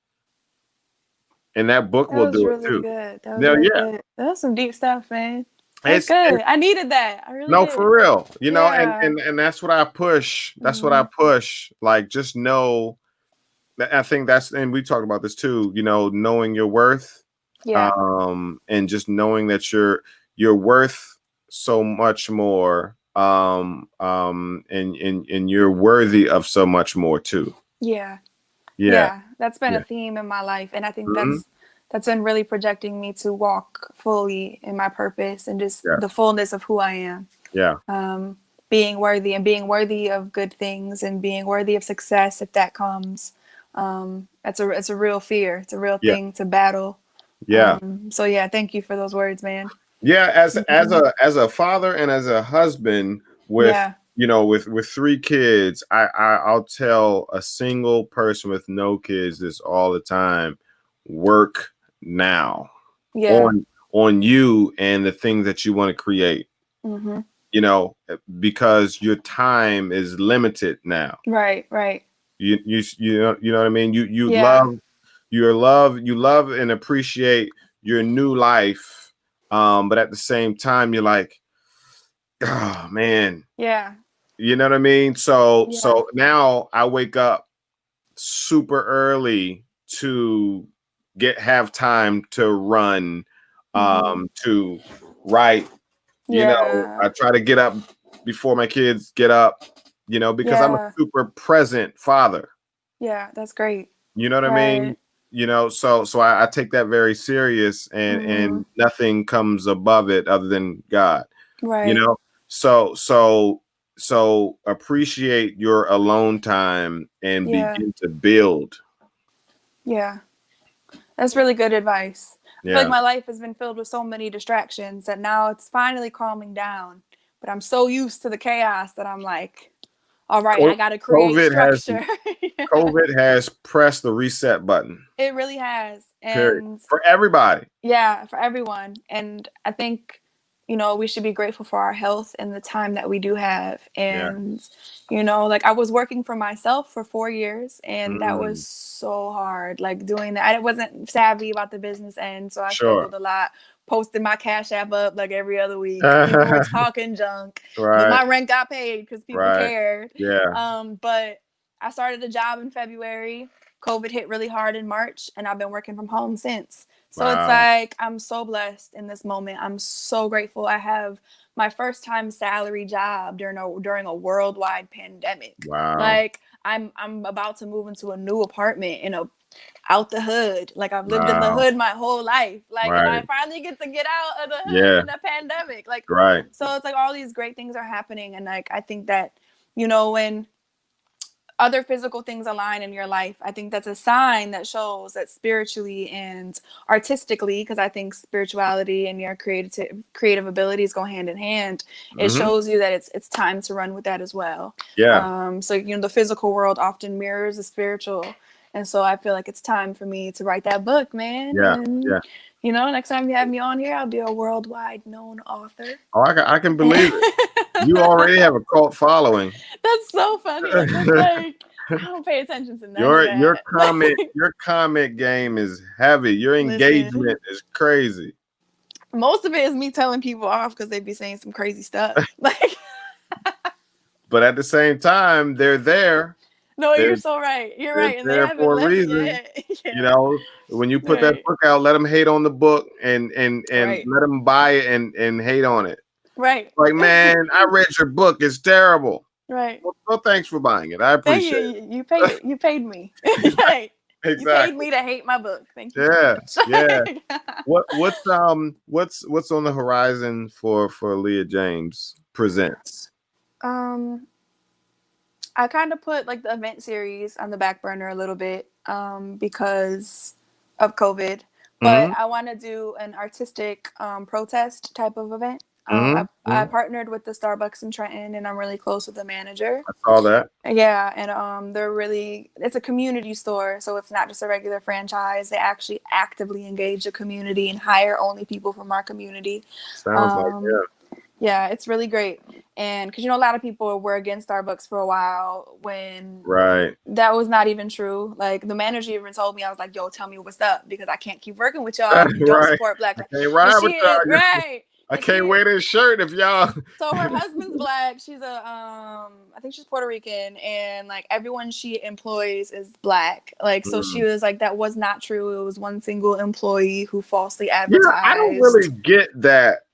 Speaker 3: And that book will do it too.
Speaker 4: Good. That was really good. That was some deep stuff, man. That's good. I needed that. I really did.
Speaker 3: For real. And that's what I push. That's what I push. Like, just know that, I think and we talked about this too, knowing your worth.
Speaker 4: Yeah.
Speaker 3: And just knowing that you're worth so much more. And you're worthy of so much more too.
Speaker 4: Yeah. That's been a theme in my life. And I think that's been really projecting me to walk fully in my purpose and just the fullness of who I am.
Speaker 3: Yeah.
Speaker 4: Being worthy of good things and being worthy of success, if that comes. It's a real fear. It's a real thing to battle.
Speaker 3: Yeah.
Speaker 4: Thank you for those words, man.
Speaker 3: Yeah. As a father and as a husband with, with 3 kids, I'll tell a single person with no kids this all the time: work now on you and the things that you want to create. Because your time is limited now.
Speaker 4: Right.
Speaker 3: You know what I mean? You love and appreciate your new life, but at the same time you're like, oh man.
Speaker 4: Yeah.
Speaker 3: You know what I mean? So now I wake up super early to have time to run, to write. I try to get up before my kids get up, because I'm a super present father.
Speaker 4: Yeah, that's great.
Speaker 3: You know what I mean? So I take that very serious, and nothing comes above it other than God.
Speaker 4: Right.
Speaker 3: So appreciate your alone time and begin to build.
Speaker 4: Yeah. That's really good advice. I feel like my life has been filled with so many distractions that now it's finally calming down. But I'm so used to the chaos that I'm like, all right, I got to create structure.
Speaker 3: COVID has pressed the reset button.
Speaker 4: It really has.
Speaker 3: And for everybody.
Speaker 4: Yeah, for everyone. And I think, we should be grateful for our health and the time that we do have. And, like I was working for myself for 4 years and that was so hard. Like doing that. I wasn't savvy about the business end. So I struggled a lot. Posting my Cash App up like every other week. People were talking junk. But my rent got paid because people cared.
Speaker 3: Yeah.
Speaker 4: But I started a job in February. COVID hit really hard in March and I've been working from home since. So it's like, I'm so blessed in this moment. I'm so grateful. I have my first time salary job during a worldwide pandemic.
Speaker 3: Wow.
Speaker 4: Like I'm about to move into a new apartment out the hood. Like I've lived in the hood my whole life. Like and I finally get to get out of the hood in the pandemic. Like so it's like all these great things are happening. And like I think that, when other physical things align in your life, I think that's a sign that shows that spiritually and artistically, because I think spirituality and your creative abilities go hand in hand. It shows you that it's time to run with that as well.
Speaker 3: Yeah.
Speaker 4: So the physical world often mirrors the spiritual, and so I feel like it's time for me to write that book, man.
Speaker 3: Yeah.
Speaker 4: And, next time you have me on here, I'll be a worldwide known author.
Speaker 3: Oh, I can believe it. You already have a cult following.
Speaker 4: That's so funny. Like, I don't pay attention to none of that.
Speaker 3: Your comment game is heavy. Your engagement is crazy.
Speaker 4: Most of it is me telling people off because they be saying some crazy stuff. Like,
Speaker 3: but at the same time, they're there.
Speaker 4: No, you're so right. You're right. And they
Speaker 3: there
Speaker 4: haven't
Speaker 3: for a
Speaker 4: left
Speaker 3: reason.
Speaker 4: yet. Yeah.
Speaker 3: You know, when you put that
Speaker 4: Right.
Speaker 3: book out, let them hate on the book and
Speaker 4: Right.
Speaker 3: let them buy it and hate on it.
Speaker 4: Right.
Speaker 3: Like, man, I read your book. It's terrible.
Speaker 4: Right.
Speaker 3: Well, thanks for buying it. I
Speaker 4: Thank
Speaker 3: appreciate
Speaker 4: you.
Speaker 3: it.
Speaker 4: You paid it. You paid me. Right. You paid
Speaker 3: Exactly.
Speaker 4: me to hate my book. Thank you
Speaker 3: Yeah.
Speaker 4: so much.
Speaker 3: Yeah. What's on the horizon for Leah James Presents?
Speaker 4: I kind of put like the event series on the back burner a little bit because of COVID, but I want to do an artistic protest type of event. I partnered with the Starbucks in Trenton, and I'm really close with the manager.
Speaker 3: I saw that.
Speaker 4: Yeah, and it's a community store, so it's not just a regular franchise. They actually actively engage the community and hire only people from our community.
Speaker 3: Sounds like,
Speaker 4: yeah, it's really great. And because, a lot of people were against Starbucks for a while when that was not even true. Like, the manager even told me, I was like, yo, tell me what's up, because I can't keep working with y'all if you don't support Black.
Speaker 3: I can't wear this shirt if y'all.
Speaker 4: So her husband's Black. She's I think she's Puerto Rican, and like everyone she employs is Black. Like, so she was like, that was not true. It was one single employee who falsely advertised.
Speaker 3: I don't really get that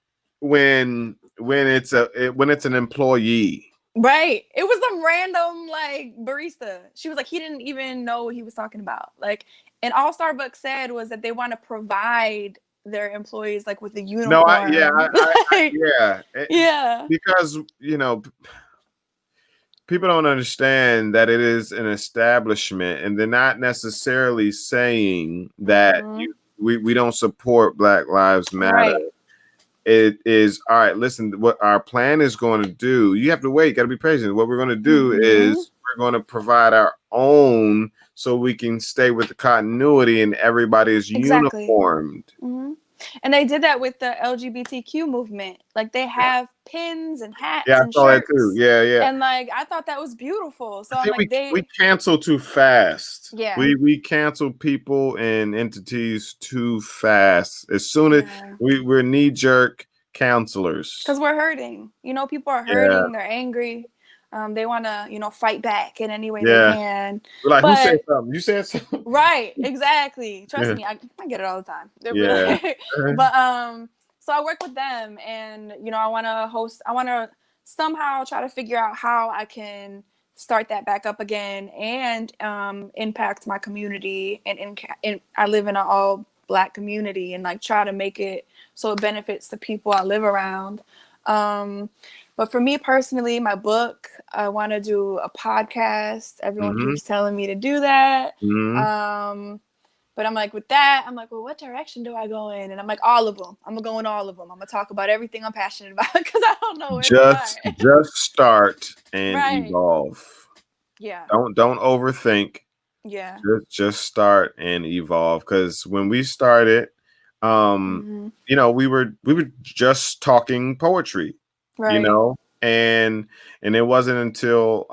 Speaker 3: when it's an employee.
Speaker 4: Right. It was some random like barista. She was like, he didn't even know what he was talking about. Like, and all Starbucks said was that they want to provide their employees like with a uniform. Yeah.
Speaker 3: Because people don't understand that it is an establishment, and they're not necessarily saying that we don't support Black Lives Matter.
Speaker 4: Right.
Speaker 3: It is, all right, listen, what our plan is going to do, you have to wait, got to be patient. What we're going to do is we're going to provide our own so we can stay with the continuity and everybody is uniformed.
Speaker 4: And they did that with the LGBTQ movement. Like, they have pins and hats and
Speaker 3: saw
Speaker 4: shirts.
Speaker 3: that too. Yeah.
Speaker 4: And like, I thought that was beautiful. So I'm like,
Speaker 3: we cancel too fast.
Speaker 4: Yeah.
Speaker 3: We cancel people and entities too fast. As soon as we're knee-jerk counselors.
Speaker 4: Because we're hurting. People are hurting. They're angry. They want to, fight back in any way they can.
Speaker 3: We're like, who said something? You said something.
Speaker 4: Right. Exactly. Trust me. I get it all the time. But so I work with them, and I want to somehow try to figure out how I can start that back up again and impact my community. And I live in an all Black community, and like try to make it so it benefits the people I live around. But for me personally, my book, I want to do a podcast. Everyone keeps telling me to do that. But I'm like, with that, I'm like, well, what direction do I go in? And I'm like, all of them. I'm going to go in all of them. I'm going to talk about everything I'm passionate about because I don't know where to start.
Speaker 3: Just start and evolve.
Speaker 4: Yeah.
Speaker 3: Don't overthink.
Speaker 4: Yeah.
Speaker 3: Just start and evolve. Because when we started, we were just talking poetry.
Speaker 4: Right.
Speaker 3: And it wasn't until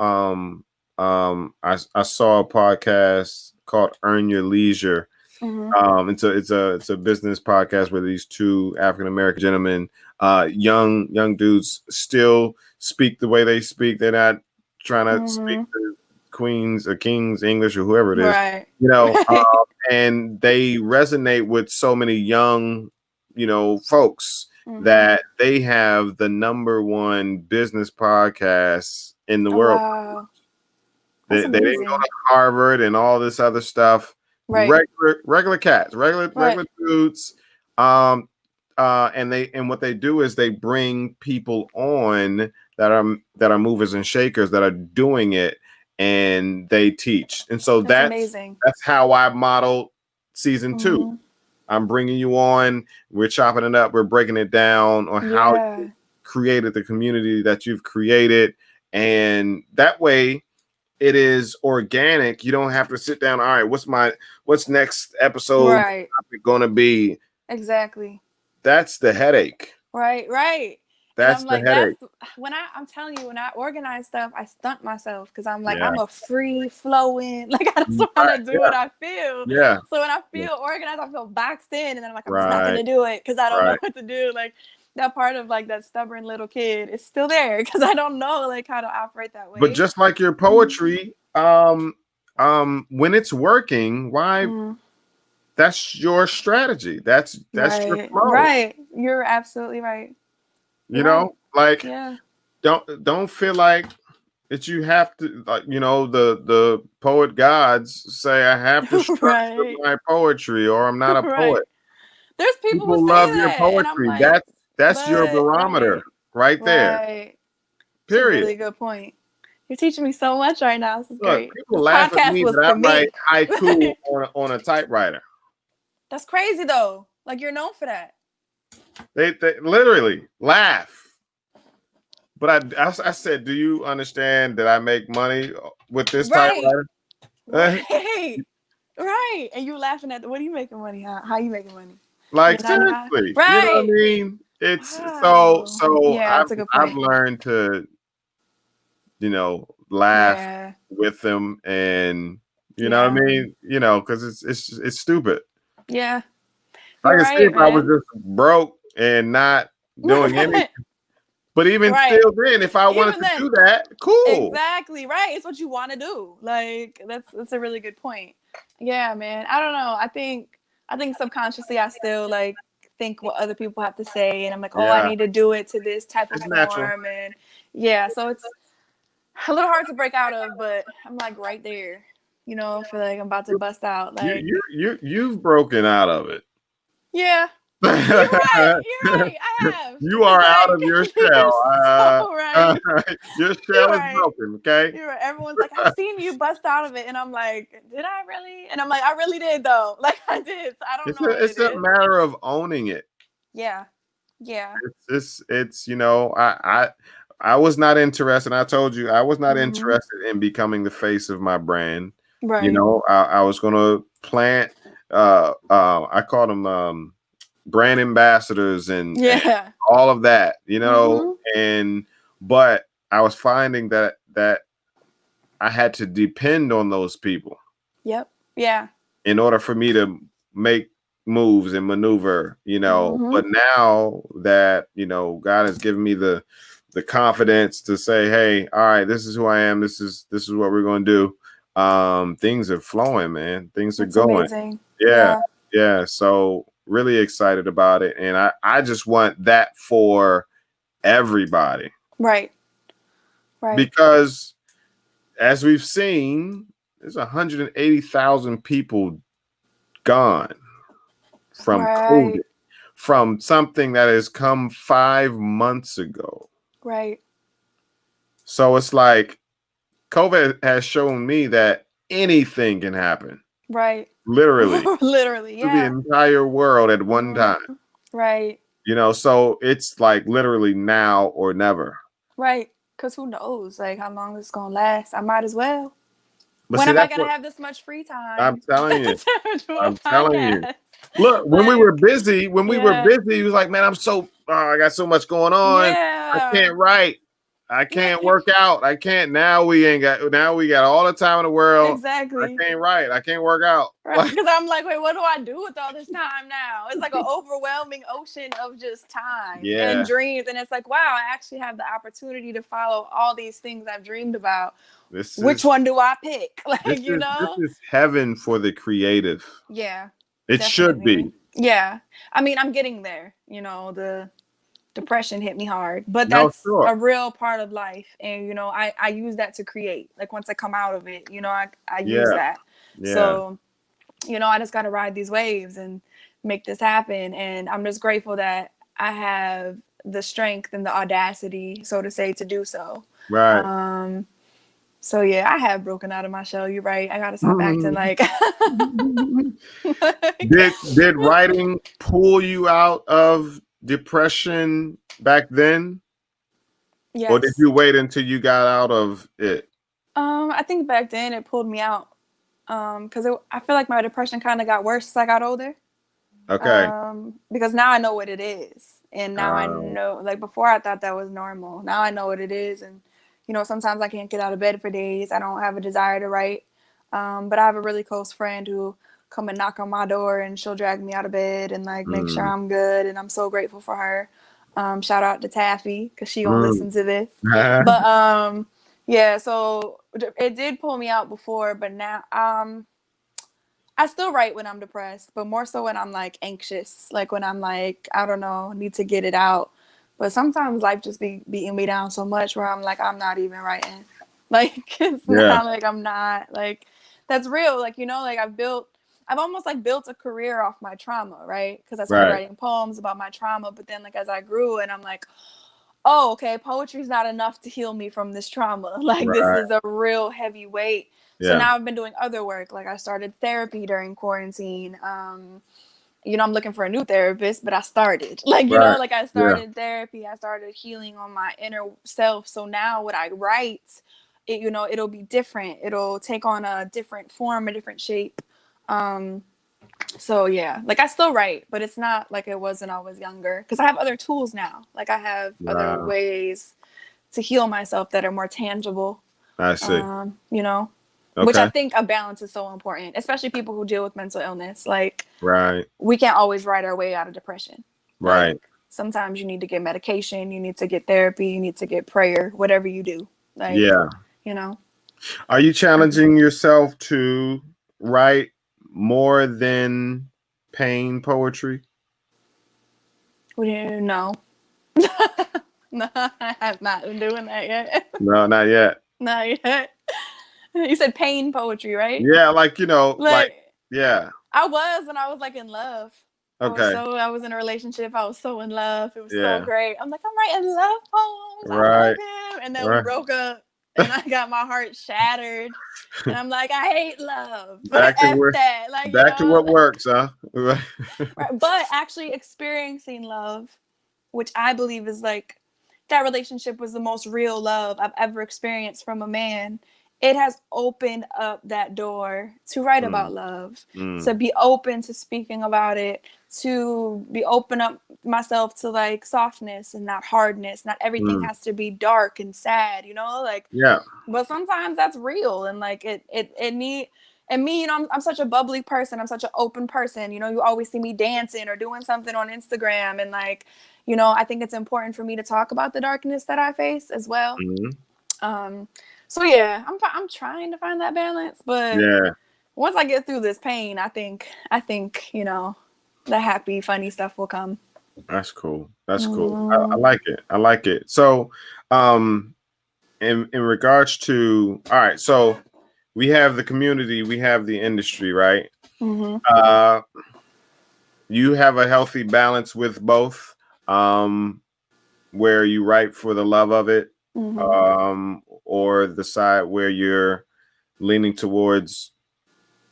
Speaker 3: I saw a podcast called Earn Your Leisure. It's a business podcast where these two African American gentlemen, young dudes, still speak the way they speak. They're not trying to speak the Queen's or King's English or whoever it is.
Speaker 4: Right.
Speaker 3: And they resonate with so many young, folks. That they have the #1 business podcast in the world.
Speaker 4: Wow.
Speaker 3: They didn't go to Harvard and all this other stuff.
Speaker 4: Right.
Speaker 3: Regular cats, regular dudes. And what they do is they bring people on that are movers and shakers that are doing it, and they teach. And so that's amazing. That's how I modeled season 2. I'm bringing you on. We're chopping it up. We're breaking it down on how you created the community that you've created. And that way it is organic. You don't have to sit down. All right, what's next episode going to be?
Speaker 4: Exactly.
Speaker 3: That's the headache.
Speaker 4: Right.
Speaker 3: That's the headache.
Speaker 4: I'm telling you, when I organize stuff, I stunt myself because I'm like, I'm a free flowing, like I just want to do what I feel.
Speaker 3: Yeah.
Speaker 4: So when I feel organized, I feel boxed in, and then I'm like, I'm just not gonna do it because I don't know what to do. Like, that part of like that stubborn little kid is still there because I don't know like how to operate that way.
Speaker 3: But just like your poetry, When it's working, why? That's your strategy. That's your flow.
Speaker 4: Right. You're absolutely right.
Speaker 3: You know, like
Speaker 4: yeah.
Speaker 3: Don't feel like that you have to, like, you know, the poet gods say I have to structure my poetry or I'm not a poet.
Speaker 4: There's people who say
Speaker 3: love
Speaker 4: that,
Speaker 3: your poetry.
Speaker 4: and I'm like,
Speaker 3: that's your barometer right there.
Speaker 4: Right.
Speaker 3: Period.
Speaker 4: That's a really good point. You're teaching me so much right now. This is great.
Speaker 3: People
Speaker 4: this
Speaker 3: laugh at me that I write
Speaker 4: me.
Speaker 3: haiku on a typewriter.
Speaker 4: That's crazy though. Like, you're known for that.
Speaker 3: They literally laugh. But I said, do you understand that I make money with this typewriter?
Speaker 4: Right. And you laughing at what are you making money? How you making money?
Speaker 3: Like, seriously.
Speaker 4: Right.
Speaker 3: You know what I mean? It's so
Speaker 4: yeah,
Speaker 3: I've learned to, you know, laugh with them, and you know what I mean? You know, because it's stupid.
Speaker 4: Yeah.
Speaker 3: I can see if I was just broke and not doing anything. But even still then, if I wanted to do that, cool.
Speaker 4: Exactly, right. It's what you want to do. Like, that's a really good point. Yeah, man. I don't know. I think subconsciously I still like think what other people have to say, and I'm like, I need to do it to this type of form. And so it's a little hard to break out of, but I'm like right there. You know, I feel like I'm about to bust out. Like,
Speaker 3: you've broken out of it.
Speaker 4: Yeah. You're right. I have.
Speaker 3: You are out of your shell.
Speaker 4: So right.
Speaker 3: Your shell is broken, okay?
Speaker 4: You're right. Everyone's like, I've seen you bust out of it. And I'm like, did I really? And I'm like, I really did, though. Like, I did. So I don't know.
Speaker 3: It's a matter of owning it.
Speaker 4: Yeah. Yeah.
Speaker 3: It's you know, I was not interested. I told you I was not interested in becoming the face of my brand. Right. You know, I was going to plant, I called them brand ambassadors and all of that, you know, but I was finding that I had to depend on those people.
Speaker 4: Yep. Yeah.
Speaker 3: In order for me to make moves and maneuver, you know, but now that, you know, God has given me the confidence to say, hey, all right, this is who I am. This is what we're going to do. Things are flowing, man. Things are going. Amazing. Yeah. So really excited about it. And I just want that for everybody. Right. Because as we've seen, there's 180,000 people gone from COVID, from something that has come 5 months ago. Right. So it's like COVID has shown me that anything can happen. Right. Literally. Literally, yeah. To the entire world at one time. Right. You know, so it's like literally now or never. Right. Because who knows, like, how long it's going to last. I might as well. But when am I going to have this much free time? I'm telling you. I'm telling you. Look, when we were busy, he was like, man, I got so much going on. I can't write. I can't work out. I can't. Now we got all the time in the world. Exactly. I can't write. I can't work out. Right. Because I'm like, wait, what do I do with all this time now? It's like an overwhelming ocean of just time and dreams. And it's like, wow, I actually have the opportunity to follow all these things I've dreamed about. Which one do I pick? Like, this is heaven for the creative. Yeah. It definitely should be. Yeah. I mean, I'm getting there. You know, the depression hit me hard, but that's a real part of life. And, you know, I use that to create. Like, once I come out of it, you know, I use that. Yeah. So, you know, I just got to ride these waves and make this happen. And I'm just grateful that I have the strength and the audacity, so to say, to do so. Right. So yeah, I have broken out of my shell. You're right. I gotta stop acting like. Did writing pull you out of depression back then? Yes. Or did you wait until you got out of it? I think back then it pulled me out. Because I feel like my depression kind of got worse as I got older. Okay. Because now I know what it is, and now I know. Like, before, I thought that was normal. Now I know what it is, and. You know, sometimes I can't get out of bed for days. I don't have a desire to write. But I have a really close friend who come and knock on my door, and she'll drag me out of bed and like make sure I'm good. And I'm so grateful for her. Shout out to Taffy, because she gonna listen to this. But
Speaker 4: Yeah, so it did pull me out before, but now I still write when I'm depressed, but more so when I'm like anxious, like when I'm like, I don't know, need to get it out. But sometimes life just be beating me down so much where I'm like, I'm not even writing. Like it's not like I'm not like that's real. Like, you know, like I've almost like built a career off my trauma, right? Because I started writing poems about my trauma, but then like as I grew and I'm like, oh, okay, poetry's not enough to heal me from this trauma. Like this is a real heavy weight. So now I've been doing other work. Like I started therapy during quarantine. You know, I'm looking for a new therapist, but I started. Like, you know, like I started therapy. I started healing on my inner self. So now what I write, it, you know, it'll be different. It'll take on a different form, a different shape. So yeah, like I still write, but it's not like it was when I was younger because I have other tools now. Like I have other ways to heal myself that are more tangible.
Speaker 3: I see.
Speaker 4: You know, which I think a balance is so important, especially people who deal with mental illness. Like, we can't always write our way out of depression. Like, sometimes you need to get medication, you need to get therapy, you need to get prayer, whatever you do. Like, you know.
Speaker 3: Are you challenging yourself to write more than pain poetry?
Speaker 4: No. No, I have not been doing that yet.
Speaker 3: No, not yet.
Speaker 4: Not yet. You said pain poetry, right?
Speaker 3: Yeah, like, you know, like
Speaker 4: I was when I was like in love.
Speaker 3: Okay.
Speaker 4: I was in a relationship. I was so in love. It was so great. I'm like, I'm writing love poems. I love him. And then we broke up and I got my heart shattered. And I'm like, I hate love.
Speaker 3: Back to what works, huh?
Speaker 4: But actually experiencing love, which I believe is like, that relationship was the most real love I've ever experienced from a man. It has opened up that door to write about love, to be open to speaking about it, to be open up myself to like softness and not hardness. Not everything has to be dark and sad, you know, like, but sometimes that's real. And like it need, and me, you know, I'm such a bubbly person. I'm such an open person. You know, you always see me dancing or doing something on Instagram. And like, you know, I think it's important for me to talk about the darkness that I face as well. So yeah, I'm trying to find that balance, but once I get through this pain, I think, you know, the happy, funny stuff will come.
Speaker 3: That's cool. That's cool. I like it. I like it. So, in regards to, all right, so we have the community, we have the industry, right? You have a healthy balance with both, where you write for the love of it, or the side where you're leaning towards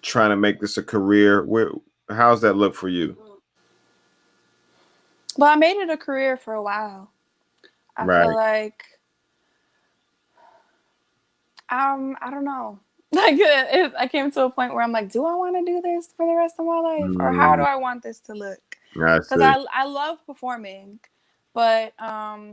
Speaker 3: trying to make this a career. How's that look for you?
Speaker 4: Well, I made it a career for a while. I feel like, I don't know. Like I came to a point where I'm like, do I want to do this for the rest of my life, or how do I want this to look? Because I love performing, but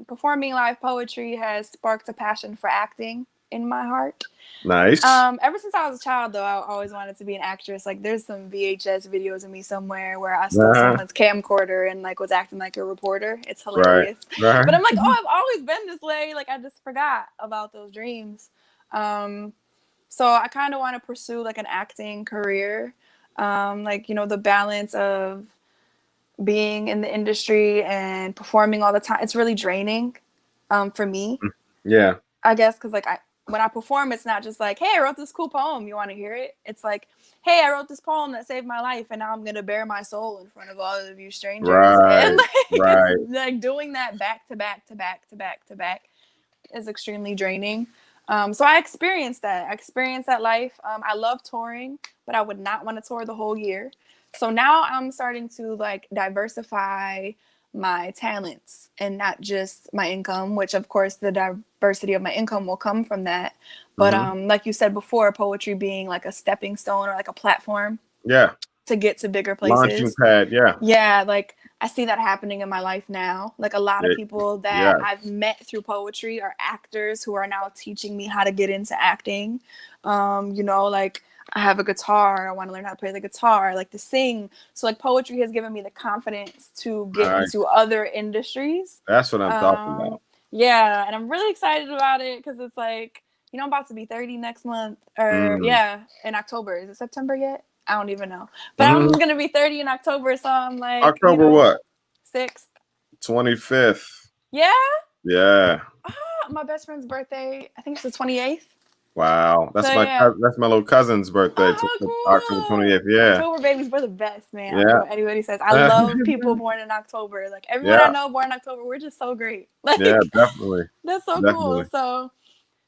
Speaker 4: performing live poetry has sparked a passion for acting in my heart.
Speaker 3: Nice.
Speaker 4: Ever since I was a child, though, I always wanted to be an actress. Like, there's some VHS videos of me somewhere where I stole someone's camcorder and like was acting like a reporter. It's hilarious. But I'm like, oh, I've always been this way. Like, I just forgot about those dreams. So I kind of want to pursue like an acting career. Like, you know, the balance of being in the industry and performing all the time. It's really draining for me.
Speaker 3: Yeah.
Speaker 4: I guess because like when I perform, it's not just like, hey, I wrote this cool poem. You want to hear it? It's like, hey, I wrote this poem that saved my life, and now I'm gonna bare my soul in front of all of you strangers. And like, it's like doing that back to back to back to back to back is extremely draining. So I experienced that. I experienced that life. I love touring, but I would not want to tour the whole year. So now I'm starting to like diversify my talents and not just my income, which of course the diversity of my income will come from that. But like you said before, poetry being like a stepping stone or like a platform to get to bigger places.
Speaker 3: Launching pad,
Speaker 4: yeah, like I see that happening in my life now. Like a lot of people that I've met through poetry are actors who are now teaching me how to get into acting. You know, like I have a guitar. I want to learn how to play the guitar. I like to sing. So like poetry has given me the confidence to get into other industries.
Speaker 3: That's what I'm talking about.
Speaker 4: Yeah, and I'm really excited about it because it's like, you you know, I'm about to be 30 next month, or in October. Is it September yet? I don't even know. But I'm gonna be 30 in October, so I'm like,
Speaker 3: October what?
Speaker 4: 6th.
Speaker 3: 25th.
Speaker 4: Yeah.
Speaker 3: Yeah.
Speaker 4: My best friend's birthday, I think it's the 28th.
Speaker 3: Wow, that's that's my little cousin's birthday.
Speaker 4: Cool.
Speaker 3: October 28th. Yeah.
Speaker 4: October babies were the best, man. I
Speaker 3: Yeah.
Speaker 4: don't care what anybody says. I love people born in October. Like everyone I know born in October, we're just so great. Like,
Speaker 3: yeah, definitely.
Speaker 4: That's so cool.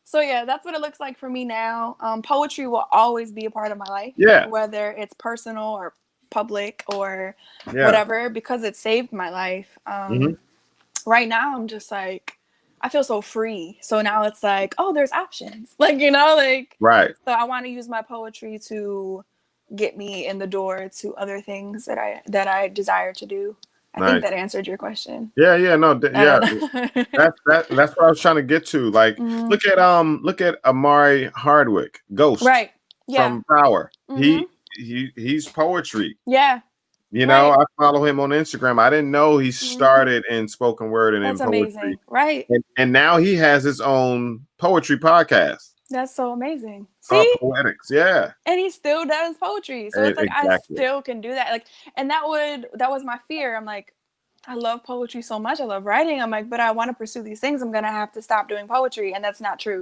Speaker 4: So yeah, that's what it looks like for me now. Poetry will always be a part of my life.
Speaker 3: Yeah.
Speaker 4: Whether it's personal or public or whatever, because it saved my life. Right now, I'm just like, I feel so free. So now it's like, oh, there's options. Like, you know, like,
Speaker 3: right.
Speaker 4: So I want to use my poetry to get me in the door to other things that I desire to do. I think that answered your question.
Speaker 3: Yeah, That's what I was trying to get to. Like, look at Amari Hardwick, Ghost,
Speaker 4: right?
Speaker 3: from Power. He's poetry.
Speaker 4: Yeah.
Speaker 3: You know, I follow him on Instagram. I didn't know he started in spoken word and in poetry.
Speaker 4: Amazing. Right.
Speaker 3: And now he has his own poetry podcast.
Speaker 4: That's so amazing. See?
Speaker 3: Poetics, yeah.
Speaker 4: And he still does poetry. So it's like I still can do that. Like, and that was my fear. I'm like, I love poetry so much. I love writing. I'm like, but I want to pursue these things. I'm gonna have to stop doing poetry. And that's not true.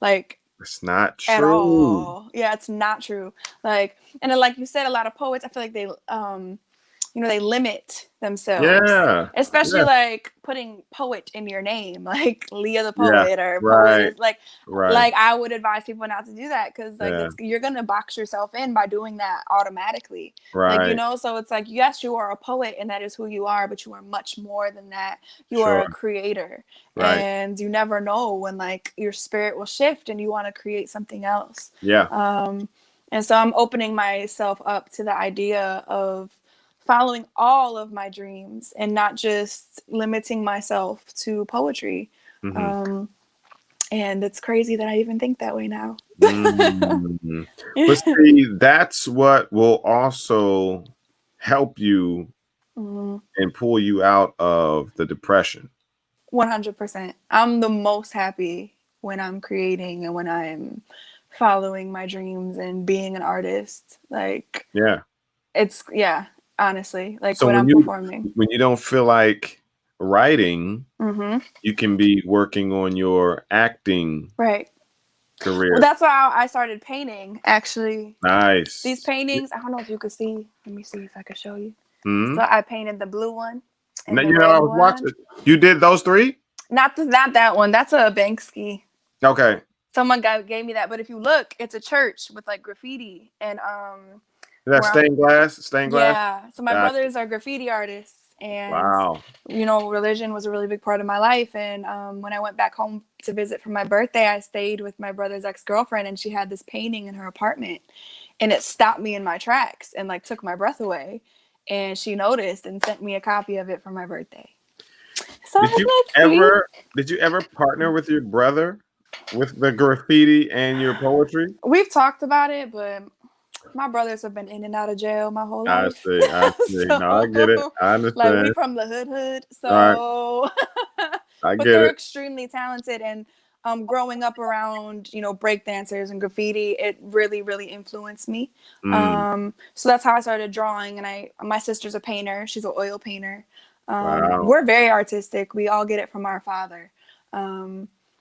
Speaker 4: Like,
Speaker 3: it's not true.
Speaker 4: At all. Yeah, it's not true. Like, and then, like you said, a lot of poets, I feel like they they limit themselves.
Speaker 3: Yeah.
Speaker 4: Especially like putting poet in your name, like Leah the poet or poet. Like I would advise people not to do that because like you're gonna box yourself in by doing that automatically.
Speaker 3: Right.
Speaker 4: Like, you know, so it's like, yes, you are a poet and that is who you are, but you are much more than that. You are a creator. Right. And you never know when like your spirit will shift and you want to create something else.
Speaker 3: Yeah.
Speaker 4: And so I'm opening myself up to the idea of following all of my dreams and not just limiting myself to poetry. And it's crazy that I even think that way now.
Speaker 3: But see, that's what will also help you and pull you out of the depression.
Speaker 4: 100%. I'm the most happy when I'm creating and when I'm following my dreams and being an artist. Like, honestly, like so when I'm performing.
Speaker 3: When you don't feel like writing, you can be working on your acting career.
Speaker 4: Well, that's why I started painting, actually.
Speaker 3: Nice.
Speaker 4: These paintings, I don't know if you could see. Let me see if I could show you. So I painted the blue one.
Speaker 3: And you know, I was watching. You did those 3?
Speaker 4: Not that one. That's a Banksy.
Speaker 3: Okay.
Speaker 4: Someone gave me that, but if you look, it's a church with like graffiti and
Speaker 3: Is that stained glass?
Speaker 4: Yeah. So my brothers are graffiti artists, and you know, religion was a really big part of my life. And when I went back home to visit for my birthday, I stayed with my brother's ex-girlfriend, and she had this painting in her apartment, and it stopped me in my tracks and like took my breath away. And she noticed and sent me a copy of it for my birthday. So
Speaker 3: did you ever partner with your brother with the graffiti and your poetry?
Speaker 4: We've talked about it, but my brothers have been in and out of jail my whole life.
Speaker 3: I see. So, no, I get it. I understand.
Speaker 4: Like, we from the hood. So but they're extremely talented, and growing up around, you know, break dancers and graffiti, it really, really influenced me. So that's how I started drawing. And my sister's a painter. She's an oil painter. We're very artistic. We all get it from our father.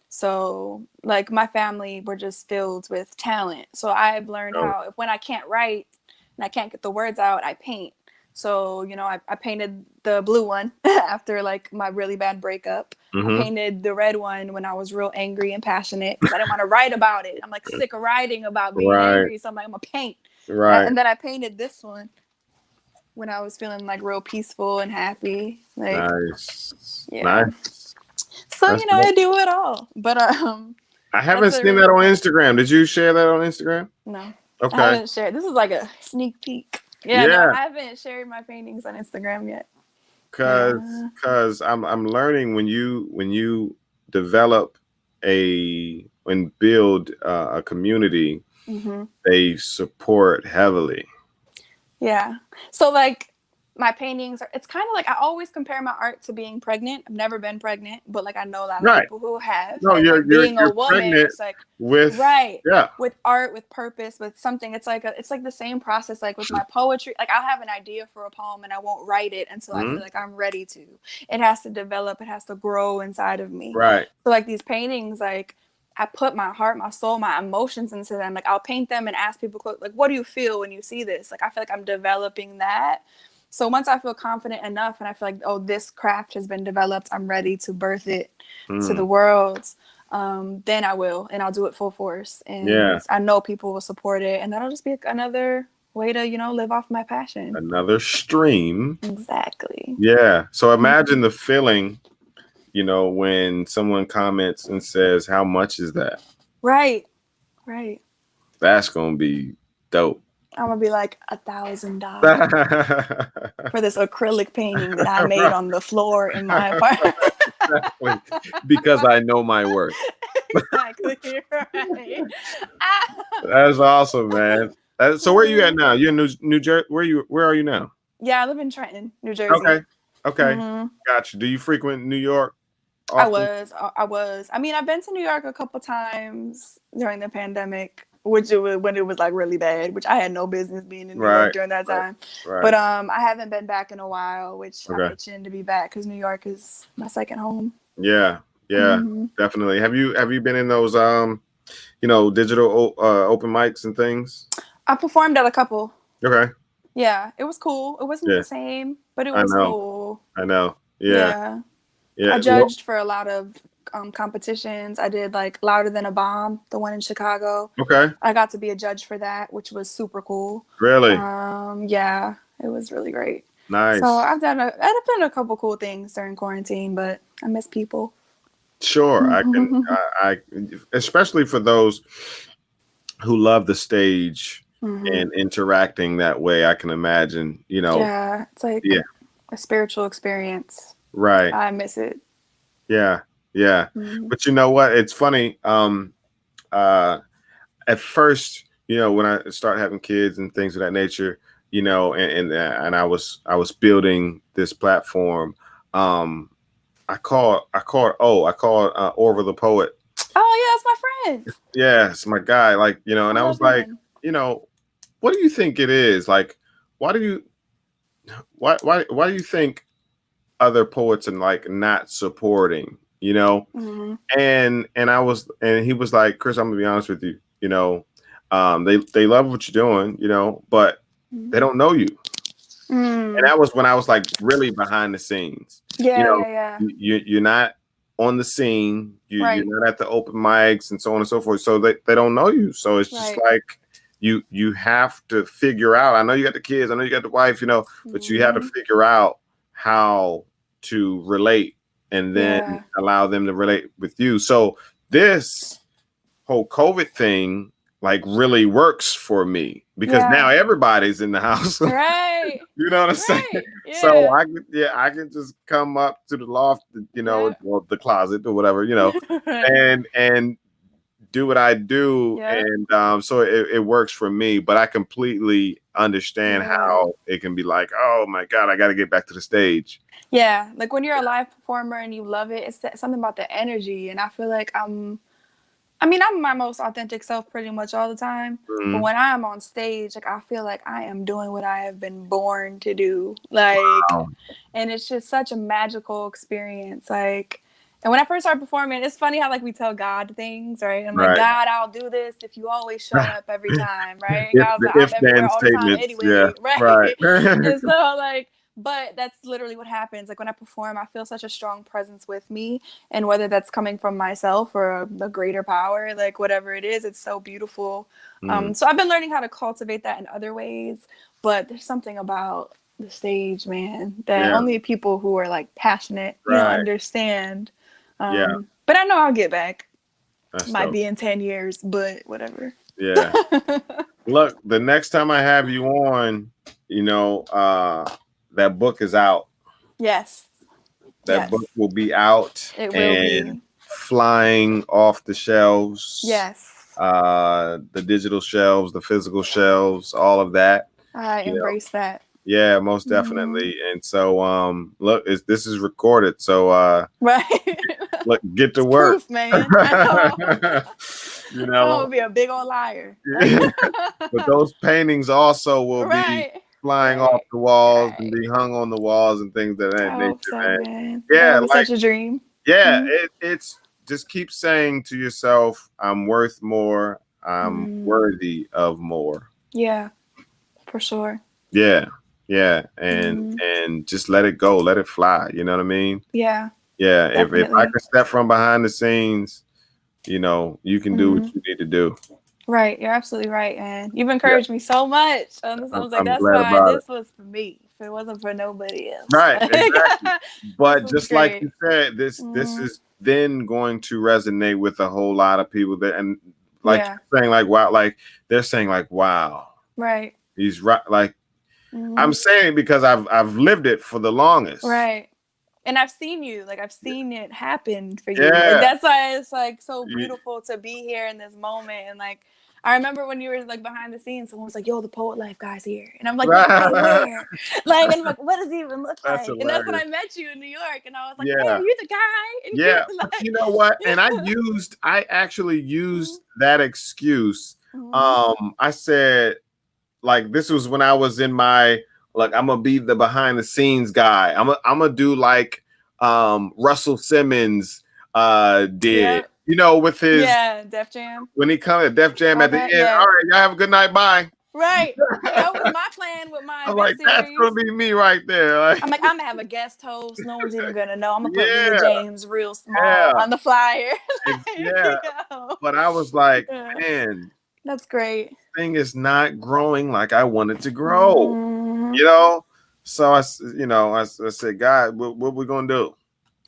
Speaker 4: So like my family, we're just filled with talent. So I've learned how when I can't write and I can't get the words out, I paint. So, you know, I painted the blue one after like my really bad breakup. I painted the red one when I was real angry and passionate because I didn't want to write about it. I'm like sick of writing about being angry. So I'm like, I'm gonna paint. And then I painted this one when I was feeling like real peaceful and happy. Like,
Speaker 3: nice.
Speaker 4: So that's, you know, I do it all. But
Speaker 3: I haven't seen that on Instagram. Did you share that on Instagram?
Speaker 4: No.
Speaker 3: Okay.
Speaker 4: I haven't shared. This is like a sneak peek. No, I haven't shared my paintings on Instagram yet.
Speaker 3: Cause I'm learning when you develop and build a community, they support heavily.
Speaker 4: Yeah. So like my paintings are, it's kind of like I always compare my art to being pregnant. I've never been pregnant, but like I know a lot of
Speaker 3: Right.
Speaker 4: people who have.
Speaker 3: No,
Speaker 4: and like being a
Speaker 3: you're
Speaker 4: woman,
Speaker 3: pregnant
Speaker 4: it's like
Speaker 3: with
Speaker 4: right with art, with purpose, with something. It's like the same process. Like with my poetry, like I'll have an idea for a poem and I won't write it until I feel like I'm ready to. It has to develop. It has to grow inside of me.
Speaker 3: Right.
Speaker 4: So like these paintings, like I put my heart, my soul, my emotions into them. Like I'll paint them and ask people, like, what do you feel when you see this? Like I feel like I'm developing that. So once I feel confident enough and I feel like, oh, this craft has been developed, I'm ready to birth it to the world, then I will, and I'll do it full force. And I know people will support it, and that'll just be another way to, live off my passion.
Speaker 3: Another stream.
Speaker 4: Exactly.
Speaker 3: Yeah. So imagine the feeling, when someone comments and says, how much is that?
Speaker 4: Right.
Speaker 3: That's going to be dope.
Speaker 4: I'm gonna be like $1,000 for this acrylic painting that I made on the floor in my apartment.
Speaker 3: Exactly. Because I know my worth.
Speaker 4: Exactly. Right.
Speaker 3: That's awesome, man. So where are you at now? You're in New Jersey. Where are you now?
Speaker 4: Yeah, I live in Trenton, New Jersey.
Speaker 3: Okay. Gotcha. Do you frequent New York
Speaker 4: often? I was. I mean, I've been to New York a couple times during the pandemic. When it was like really bad, which I had no business being in New York during that time.
Speaker 3: Right.
Speaker 4: But I haven't been back in a while, which I'm itching to be back because New York is my second home.
Speaker 3: Yeah, definitely. Have you been in those digital open mics and things?
Speaker 4: I performed at a couple.
Speaker 3: Okay.
Speaker 4: Yeah, it was cool. It wasn't the same, but it was cool.
Speaker 3: I know. Yeah.
Speaker 4: I judged for a lot of competitions. I did like Louder Than a Bomb, the one in Chicago.
Speaker 3: Okay.
Speaker 4: I got to be a judge for that, which was super cool.
Speaker 3: Really?
Speaker 4: Yeah, it was really great.
Speaker 3: Nice.
Speaker 4: So I've done a couple cool things during quarantine, but I miss people.
Speaker 3: Sure, I can. I especially for those who love the stage and interacting that way. I can imagine.
Speaker 4: Yeah, it's like a spiritual experience.
Speaker 3: Right.
Speaker 4: I miss it.
Speaker 3: Yeah. But you know what? It's funny. At first, when I start having kids and things of that nature, and I was building this platform. I called Orville the Poet.
Speaker 4: Oh yeah, that's my friend.
Speaker 3: Yeah, it's my guy. Like, and I was like, what do you think it is? Like, why do you think other poets are like not supporting? And he was like, Chris, I'm gonna be honest with you. They love what you're doing, but they don't know you. And that was when I was like really behind the scenes.
Speaker 4: Yeah.
Speaker 3: You're not on the scene. You're not at the open mics and so on and so forth. So they don't know you. So it's just like you have to figure out. I know you got the kids. I know you got the wife. But you have to figure out how to relate and then allow them to relate with you. So this whole COVID thing like really works for me because now everybody's in the house.
Speaker 4: Right.
Speaker 3: You know what I'm saying?
Speaker 4: Yeah.
Speaker 3: So I can just come up to the loft, or the closet or whatever, and do what I do. And so it works for me, but I completely understand how it can be like, oh my God, I got to get back to the stage.
Speaker 4: Yeah. Like when you're a live performer and you love it, it's something about the energy. And I feel like I'm my most authentic self pretty much all the time. But when I'm on stage, like I feel like I am doing what I have been born to do. Like, and it's just such a magical experience. Like, and when I first started performing, it's funny how like we tell God things, right? I'm like, God, I'll do this if you always show up every time, right? And God's like, I'm everywhere all the time anyway, right? And so like, but that's literally what happens. Like when I perform, I feel such a strong presence with me. And whether that's coming from myself or a greater power, like whatever it is, it's so beautiful. So I've been learning how to cultivate that in other ways. But there's something about the stage, man, that only people who are like passionate, understand. But I know I'll get back. Might be in 10 years, but whatever.
Speaker 3: Yeah. Look, the next time I have you on, that book is out.
Speaker 4: Yes.
Speaker 3: That book will be out.
Speaker 4: It will be
Speaker 3: flying off the shelves.
Speaker 4: Yes.
Speaker 3: The digital shelves, the physical shelves, all of that.
Speaker 4: I embrace that.
Speaker 3: Yeah, most definitely. And so look, this is recorded. So
Speaker 4: right.
Speaker 3: look, get to
Speaker 4: It's
Speaker 3: work.
Speaker 4: proof, man. I
Speaker 3: You
Speaker 4: I'm
Speaker 3: know,
Speaker 4: gonna be a big old liar.
Speaker 3: but those paintings also will be
Speaker 4: Right.
Speaker 3: flying off
Speaker 4: Right.
Speaker 3: the walls and
Speaker 4: Right.
Speaker 3: be hung on the walls and things of that
Speaker 4: I
Speaker 3: nature,
Speaker 4: hope so,
Speaker 3: man.
Speaker 4: man. That
Speaker 3: Yeah,
Speaker 4: would be
Speaker 3: like
Speaker 4: such a dream.
Speaker 3: yeah,
Speaker 4: Mhm.
Speaker 3: it's just keep saying to yourself, I'm worth more, I'm worthy of more.
Speaker 4: Yeah, for sure.
Speaker 3: Yeah, yeah, and just let it go, let it fly. You know what I mean?
Speaker 4: Yeah,
Speaker 3: Yeah, if I
Speaker 4: definitely.
Speaker 3: can step from behind the scenes, you know, you can do what you need to do.
Speaker 4: Right, you're absolutely right, man. You've
Speaker 3: Yeah,
Speaker 4: encouraged me so much. I was like,
Speaker 3: I'm
Speaker 4: that's
Speaker 3: glad
Speaker 4: why
Speaker 3: about it.
Speaker 4: this was for me. If it wasn't for nobody else,
Speaker 3: Right,
Speaker 4: like,
Speaker 3: exactly.
Speaker 4: this
Speaker 3: But
Speaker 4: was
Speaker 3: just like
Speaker 4: great.
Speaker 3: you said, this is then going to resonate with a whole lot of people that, and like
Speaker 4: Yeah.
Speaker 3: you're saying, like wow, like they're saying, like wow,
Speaker 4: Right.
Speaker 3: he's right. Like I'm saying it because I've lived it for the longest.
Speaker 4: Right. And I've seen you, like I've seen it happen for you. Like
Speaker 3: Yeah.
Speaker 4: that's why it's like so beautiful to be here in this moment. And like I remember when you were like behind the scenes, someone was like, "Yo, the Poet Life guy's here," and I'm like, "Why? Where?" Like, and I'm like, "What does he even look
Speaker 3: That's
Speaker 4: like?" And that's when
Speaker 3: hilarious.
Speaker 4: I met you in New York, and I was like, "Hey,
Speaker 3: Yeah.
Speaker 4: are you the guy?" And
Speaker 3: Yeah,
Speaker 4: you're
Speaker 3: but
Speaker 4: like,
Speaker 3: you know what? And I actually used that excuse. I said, like, this was when I was in my, like, I'm gonna be the behind the scenes guy. I'm gonna do like Russell Simmons did,
Speaker 4: Yep.
Speaker 3: you know, with his
Speaker 4: Def Jam.
Speaker 3: when he come at Def Jam
Speaker 4: All
Speaker 3: at the
Speaker 4: that,
Speaker 3: end. All right, y'all have a good night, bye.
Speaker 4: Right. That was my plan with my
Speaker 3: I'm
Speaker 4: event
Speaker 3: like, that's
Speaker 4: series.
Speaker 3: gonna be me right there. Like,
Speaker 4: I'm like, I'm gonna have a guest host. No one's even gonna know. I'm gonna put Leah
Speaker 3: yeah,
Speaker 4: James real small
Speaker 3: yeah,
Speaker 4: on the flyer.
Speaker 3: yeah.
Speaker 4: Yo.
Speaker 3: But I was like, man,
Speaker 4: That's great.
Speaker 3: thing is not growing like I want it to grow, you know? So I said, God, what we gonna do?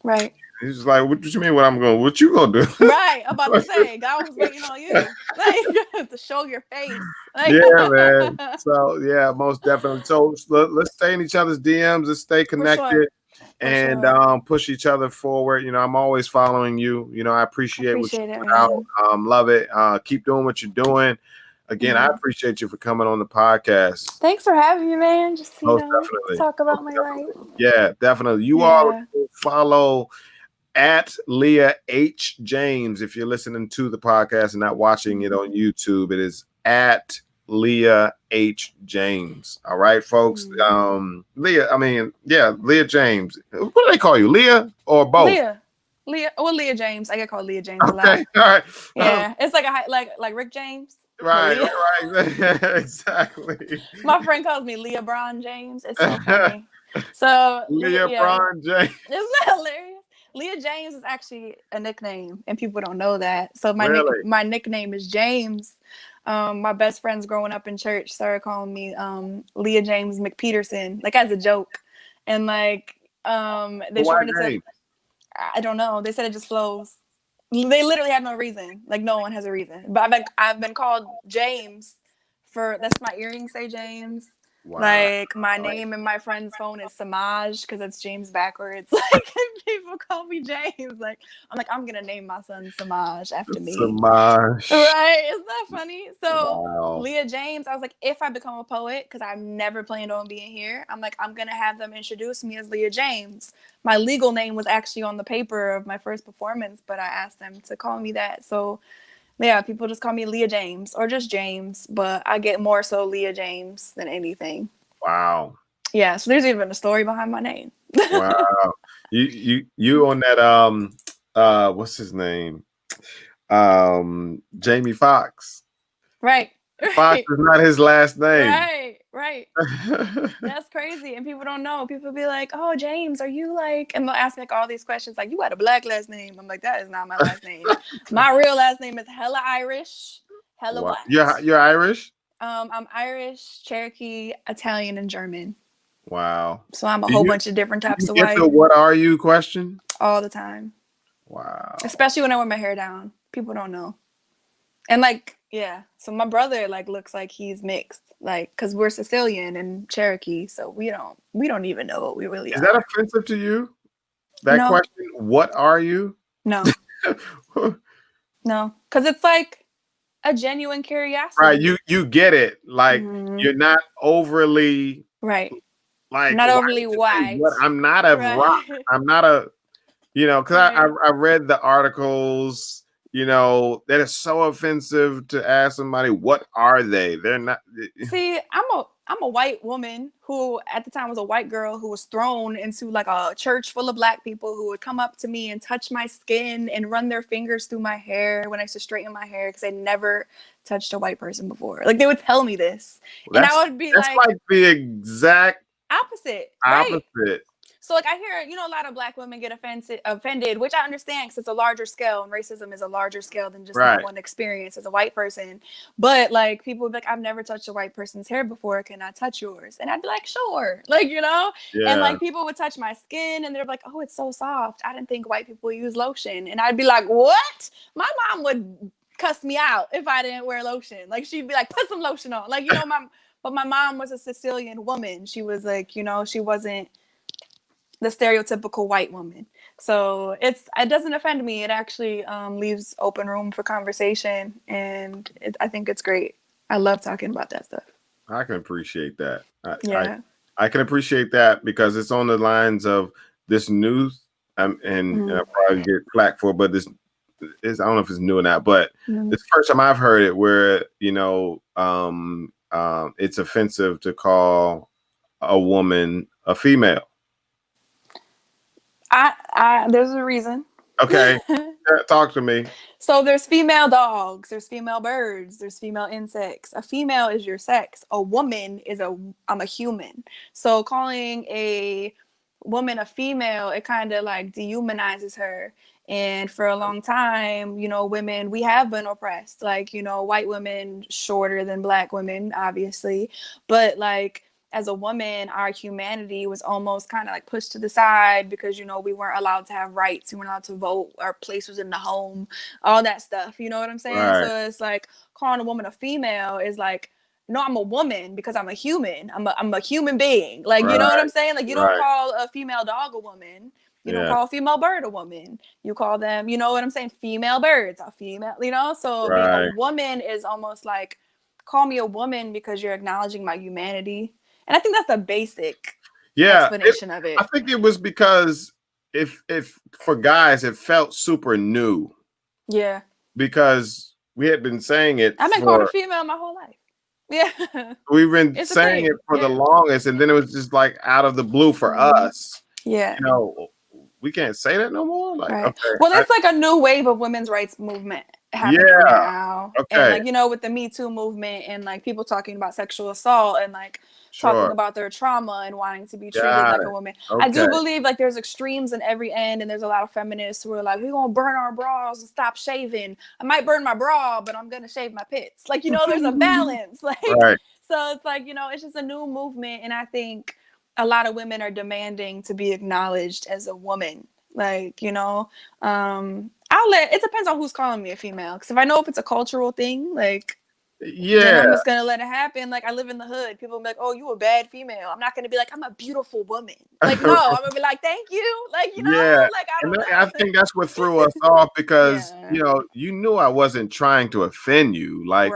Speaker 4: Right.
Speaker 3: He's like, what you mean what you gonna do?
Speaker 4: Right. I'm about to say, God was waiting on you. Like to show your face. Like,
Speaker 3: Yeah, man. So yeah, most definitely. So let's stay in each other's DMs and stay connected and push each other forward. You know, I'm always following you. You know, I appreciate what you put out. Love it. Keep doing what you're doing. Again, I appreciate you for coming on the podcast.
Speaker 4: Thanks for having me, man. Just
Speaker 3: Most definitely.
Speaker 4: talk about my life.
Speaker 3: Yeah, definitely. You all follow at Leah H. James. If you're listening to the podcast and not watching it on YouTube, it is at Leah H. James. All right, folks. Leah James. What do they call you? Leah or both?
Speaker 4: Leah James. I get called Leah James a lot.
Speaker 3: Okay, all right.
Speaker 4: Yeah, it's like like Rick James.
Speaker 3: Right. Exactly.
Speaker 4: My friend calls me Leah Braun James. It's so funny. So
Speaker 3: Leah Braun James.
Speaker 4: Isn't that hilarious? Leah James is actually a nickname, and people don't know that. So my nickname is James. My best friends growing up in church started calling me Leah James McPeterson, like as a joke, and like they shortened it to. I don't know. They said it just flows. They literally have no reason. Like no one has a reason. But I've been called James that's my earrings say James. Wow. Like my name in my friend's phone is Samaj because it's James backwards. Like people call me James. Like I'm gonna name my son Samaj after me.
Speaker 3: Samaj.
Speaker 4: Right? Isn't that funny? So Leah James, I was like, if I become a poet, because I've never planned on being here, I'm like, I'm gonna have them introduce me as Leah James. My legal name was actually on the paper of my first performance, but I asked them to call me that. So yeah, people just call me Leah James or just James, but I get more so Leah James than anything.
Speaker 3: Wow.
Speaker 4: Yeah, so there's even a story behind my name.
Speaker 3: Wow. You on that what's his name? Jamie Foxx.
Speaker 4: Right.
Speaker 3: Fox is not his last name.
Speaker 4: Right. That's crazy. And people don't know. People be like, "Oh, James, are you like," and they'll ask me like all these questions like, "You got a black last name?" I'm like, that is not my last name. My real last name is hella Irish, hella white.
Speaker 3: You're Irish?
Speaker 4: I'm Irish, Cherokee, Italian, and German.
Speaker 3: Wow.
Speaker 4: So I'm a whole bunch of different types of white.
Speaker 3: The what are you question?
Speaker 4: All the time.
Speaker 3: Wow.
Speaker 4: Especially when I wear my hair down. People don't know. And like, yeah. So my brother like looks like he's mixed, like, cause we're Sicilian and Cherokee, so we don't even know what we really are.
Speaker 3: Is that offensive to you? That question? What are you?
Speaker 4: No. No, cause it's like a genuine curiosity.
Speaker 3: Right. You get it. Like you're not overly
Speaker 4: right.
Speaker 3: Like,
Speaker 4: not
Speaker 3: why
Speaker 4: overly
Speaker 3: did you say
Speaker 4: white.
Speaker 3: what? I'm not a rock.
Speaker 4: Right.
Speaker 3: I'm not a, because
Speaker 4: Right.
Speaker 3: I read the articles, that is so offensive to ask somebody, what are they? They're not.
Speaker 4: See, I'm a white woman who at the time was a white girl who was thrown into like a church full of black people who would come up to me and touch my skin and run their fingers through my hair when I used to straighten my hair because I never touched a white person before. Like they would tell me this, and I would be
Speaker 3: That's like the exact
Speaker 4: opposite, right?
Speaker 3: opposite.
Speaker 4: So like I hear, a lot of black women get offended, which I understand because it's a larger scale and racism is a larger scale than just that one experience as a white person. But like people would be like, I've never touched a white person's hair before. Can I touch yours? And I'd be like, sure. Like, and like people would touch my skin and they're like, oh, it's so soft. I didn't think white people use lotion. And I'd be like, what? My mom would cuss me out if I didn't wear lotion. Like she'd be like, put some lotion on. Like, but my mom was a Sicilian woman. She was like, she wasn't the stereotypical white woman. So it doesn't offend me. It actually leaves open room for conversation. And I think it's great. I love talking about that stuff.
Speaker 3: I can appreciate that.
Speaker 4: Yeah.
Speaker 3: I can appreciate that because it's on the lines of this news and I'll probably get flack for, but this is, I don't know if it's new or not, but it's the first time I've heard it where, it's offensive to call a woman a female.
Speaker 4: There's a reason.
Speaker 3: Okay. Talk to me.
Speaker 4: So there's female dogs, there's female birds, there's female insects. A female is your sex. A woman is I'm a human. So calling a woman a female, it kind of like dehumanizes her. And for a long time, women, we have been oppressed. Like, white women shorter than black women, obviously. But like, as a woman, our humanity was almost kind of like pushed to the side because, we weren't allowed to have rights. We weren't allowed to vote. Our place was in the home, all that stuff. You know what I'm saying? Right. So it's like calling a woman a female is like, no, I'm a woman because I'm a human. I'm a human being. Like, you know what I'm saying? Like, you don't call a female dog a woman. You don't call a female bird a woman. You call them, you know what I'm saying? Female birds, a female, So being a woman is almost like, call me a woman because you're acknowledging my humanity. And I think that's the basic explanation of it.
Speaker 3: I think it was because if for guys, it felt super new.
Speaker 4: Yeah.
Speaker 3: Because we had been saying it.
Speaker 4: I've been called a female my whole life. Yeah.
Speaker 3: We've been saying it for the longest. And then it was just like out of the blue for us.
Speaker 4: Yeah.
Speaker 3: We can't say that no more. Like, okay.
Speaker 4: Well, that's like a new wave of women's rights movement happening now.
Speaker 3: Okay.
Speaker 4: And like, with the Me Too movement and like people talking about sexual assault and like talking about their trauma and wanting to be treated like a woman. Okay. I do believe like there's extremes in every end, and there's a lot of feminists who are like, we're gonna burn our bras and stop shaving. I might burn my bra, but I'm gonna shave my pits. Like, there's a balance. Like, so it's like, it's just a new movement, and I think a lot of women are demanding to be acknowledged as a woman. Like, it depends on who's calling me a female. Because if I know if it's a cultural thing, like, then I'm just gonna let it happen. Like, I live in the hood. People be like, "Oh, you a bad female." I'm not gonna be like, "I'm a beautiful woman." Like, no, I'm gonna be like, "Thank you." Like, like
Speaker 3: I think that's what threw us off because you knew I wasn't trying to offend you. Like,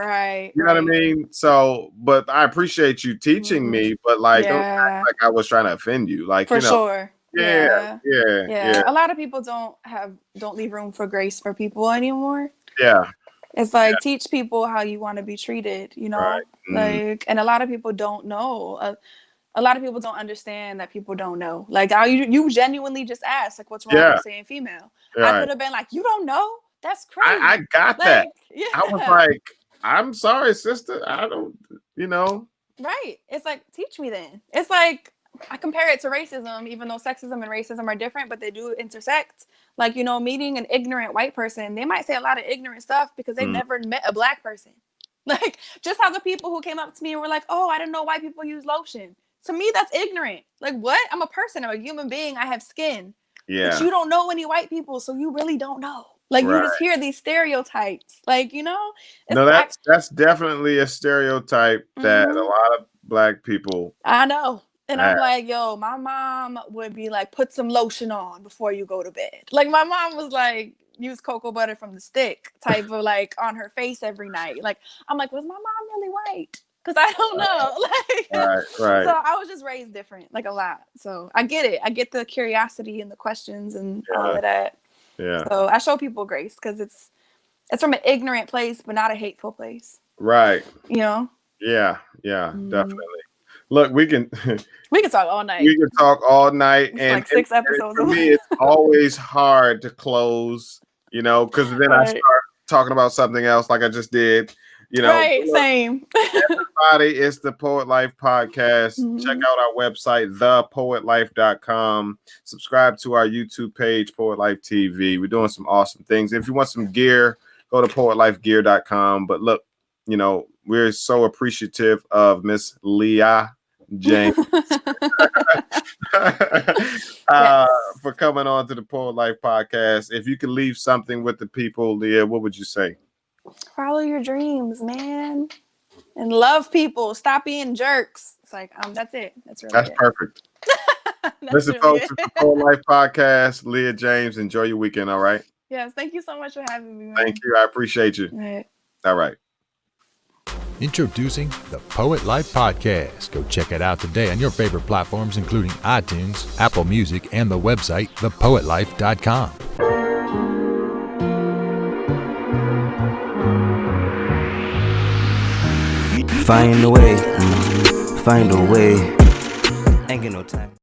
Speaker 3: you know what I mean? So, but I appreciate you teaching me. But like, don't act like I was trying to offend you. Like,
Speaker 4: for sure.
Speaker 3: Yeah.
Speaker 4: A lot of people don't leave room for grace for people anymore.
Speaker 3: Yeah.
Speaker 4: It's like, teach people how you want to be treated, like, and a lot of people don't know. A lot of people don't understand that people don't know. Like, you genuinely just asked, like, what's wrong with saying female? I could have been like, you don't know? That's crazy.
Speaker 3: I got that. Yeah. I was like, I'm sorry, sister. I don't,
Speaker 4: Right. It's like, teach me then. It's like, I compare it to racism, even though sexism and racism are different, but they do intersect. Like, meeting an ignorant white person, they might say a lot of ignorant stuff because they've never met a black person. Like, just how the people who came up to me and were like, oh, I didn't know white people use lotion. To me, that's ignorant. Like, what? I'm a person. I'm a human being. I have skin. Yeah. But you don't know any white people, so you really don't know. Like, you just hear these stereotypes. Like,
Speaker 3: No, that's definitely a stereotype that a lot of black people.
Speaker 4: I know. And I'm like, yo, my mom would be like, put some lotion on before you go to bed. Like, my mom was like, use cocoa butter from the stick type of like on her face every night. Like, I'm like, was my mom really white? because I don't know.
Speaker 3: Right.
Speaker 4: So I was just raised different, like a lot. So I get it. I get the curiosity and the questions and all of that.
Speaker 3: Yeah.
Speaker 4: So I show people grace because it's from an ignorant place, but not a hateful place.
Speaker 3: Right.
Speaker 4: You know?
Speaker 3: Yeah, definitely. Look, we can
Speaker 4: talk all night.
Speaker 3: We can talk all night,
Speaker 4: it's like 6 episodes.
Speaker 3: For me, it's always hard to close, because then I start talking about something else, like I just did.
Speaker 4: Right, same.
Speaker 3: Everybody, it's the Poet Life Podcast. Check out our website, thepoetlife.com. Subscribe to our YouTube page, Poet Life TV. We're doing some awesome things. If you want some gear, go to poetlifegear.com. But look, we're so appreciative of Miss Leah James for coming on to the Poet Life Podcast. If you could leave something with the people, Leah, what would you say?
Speaker 4: Follow your dreams, man, and love people. Stop being jerks. It's like that's it. That's
Speaker 3: perfect. Listen, folks, it's the Poet Life Podcast. Leah James, enjoy your weekend. All right.
Speaker 4: Yes, thank you so much for having me, man.
Speaker 3: Thank you. I appreciate you. All right.
Speaker 1: Introducing the Poet Life Podcast. Go check it out today on your favorite platforms, including iTunes, Apple Music, and the website, thepoetlife.com.
Speaker 2: Find a way, find a way. Ain't get no time.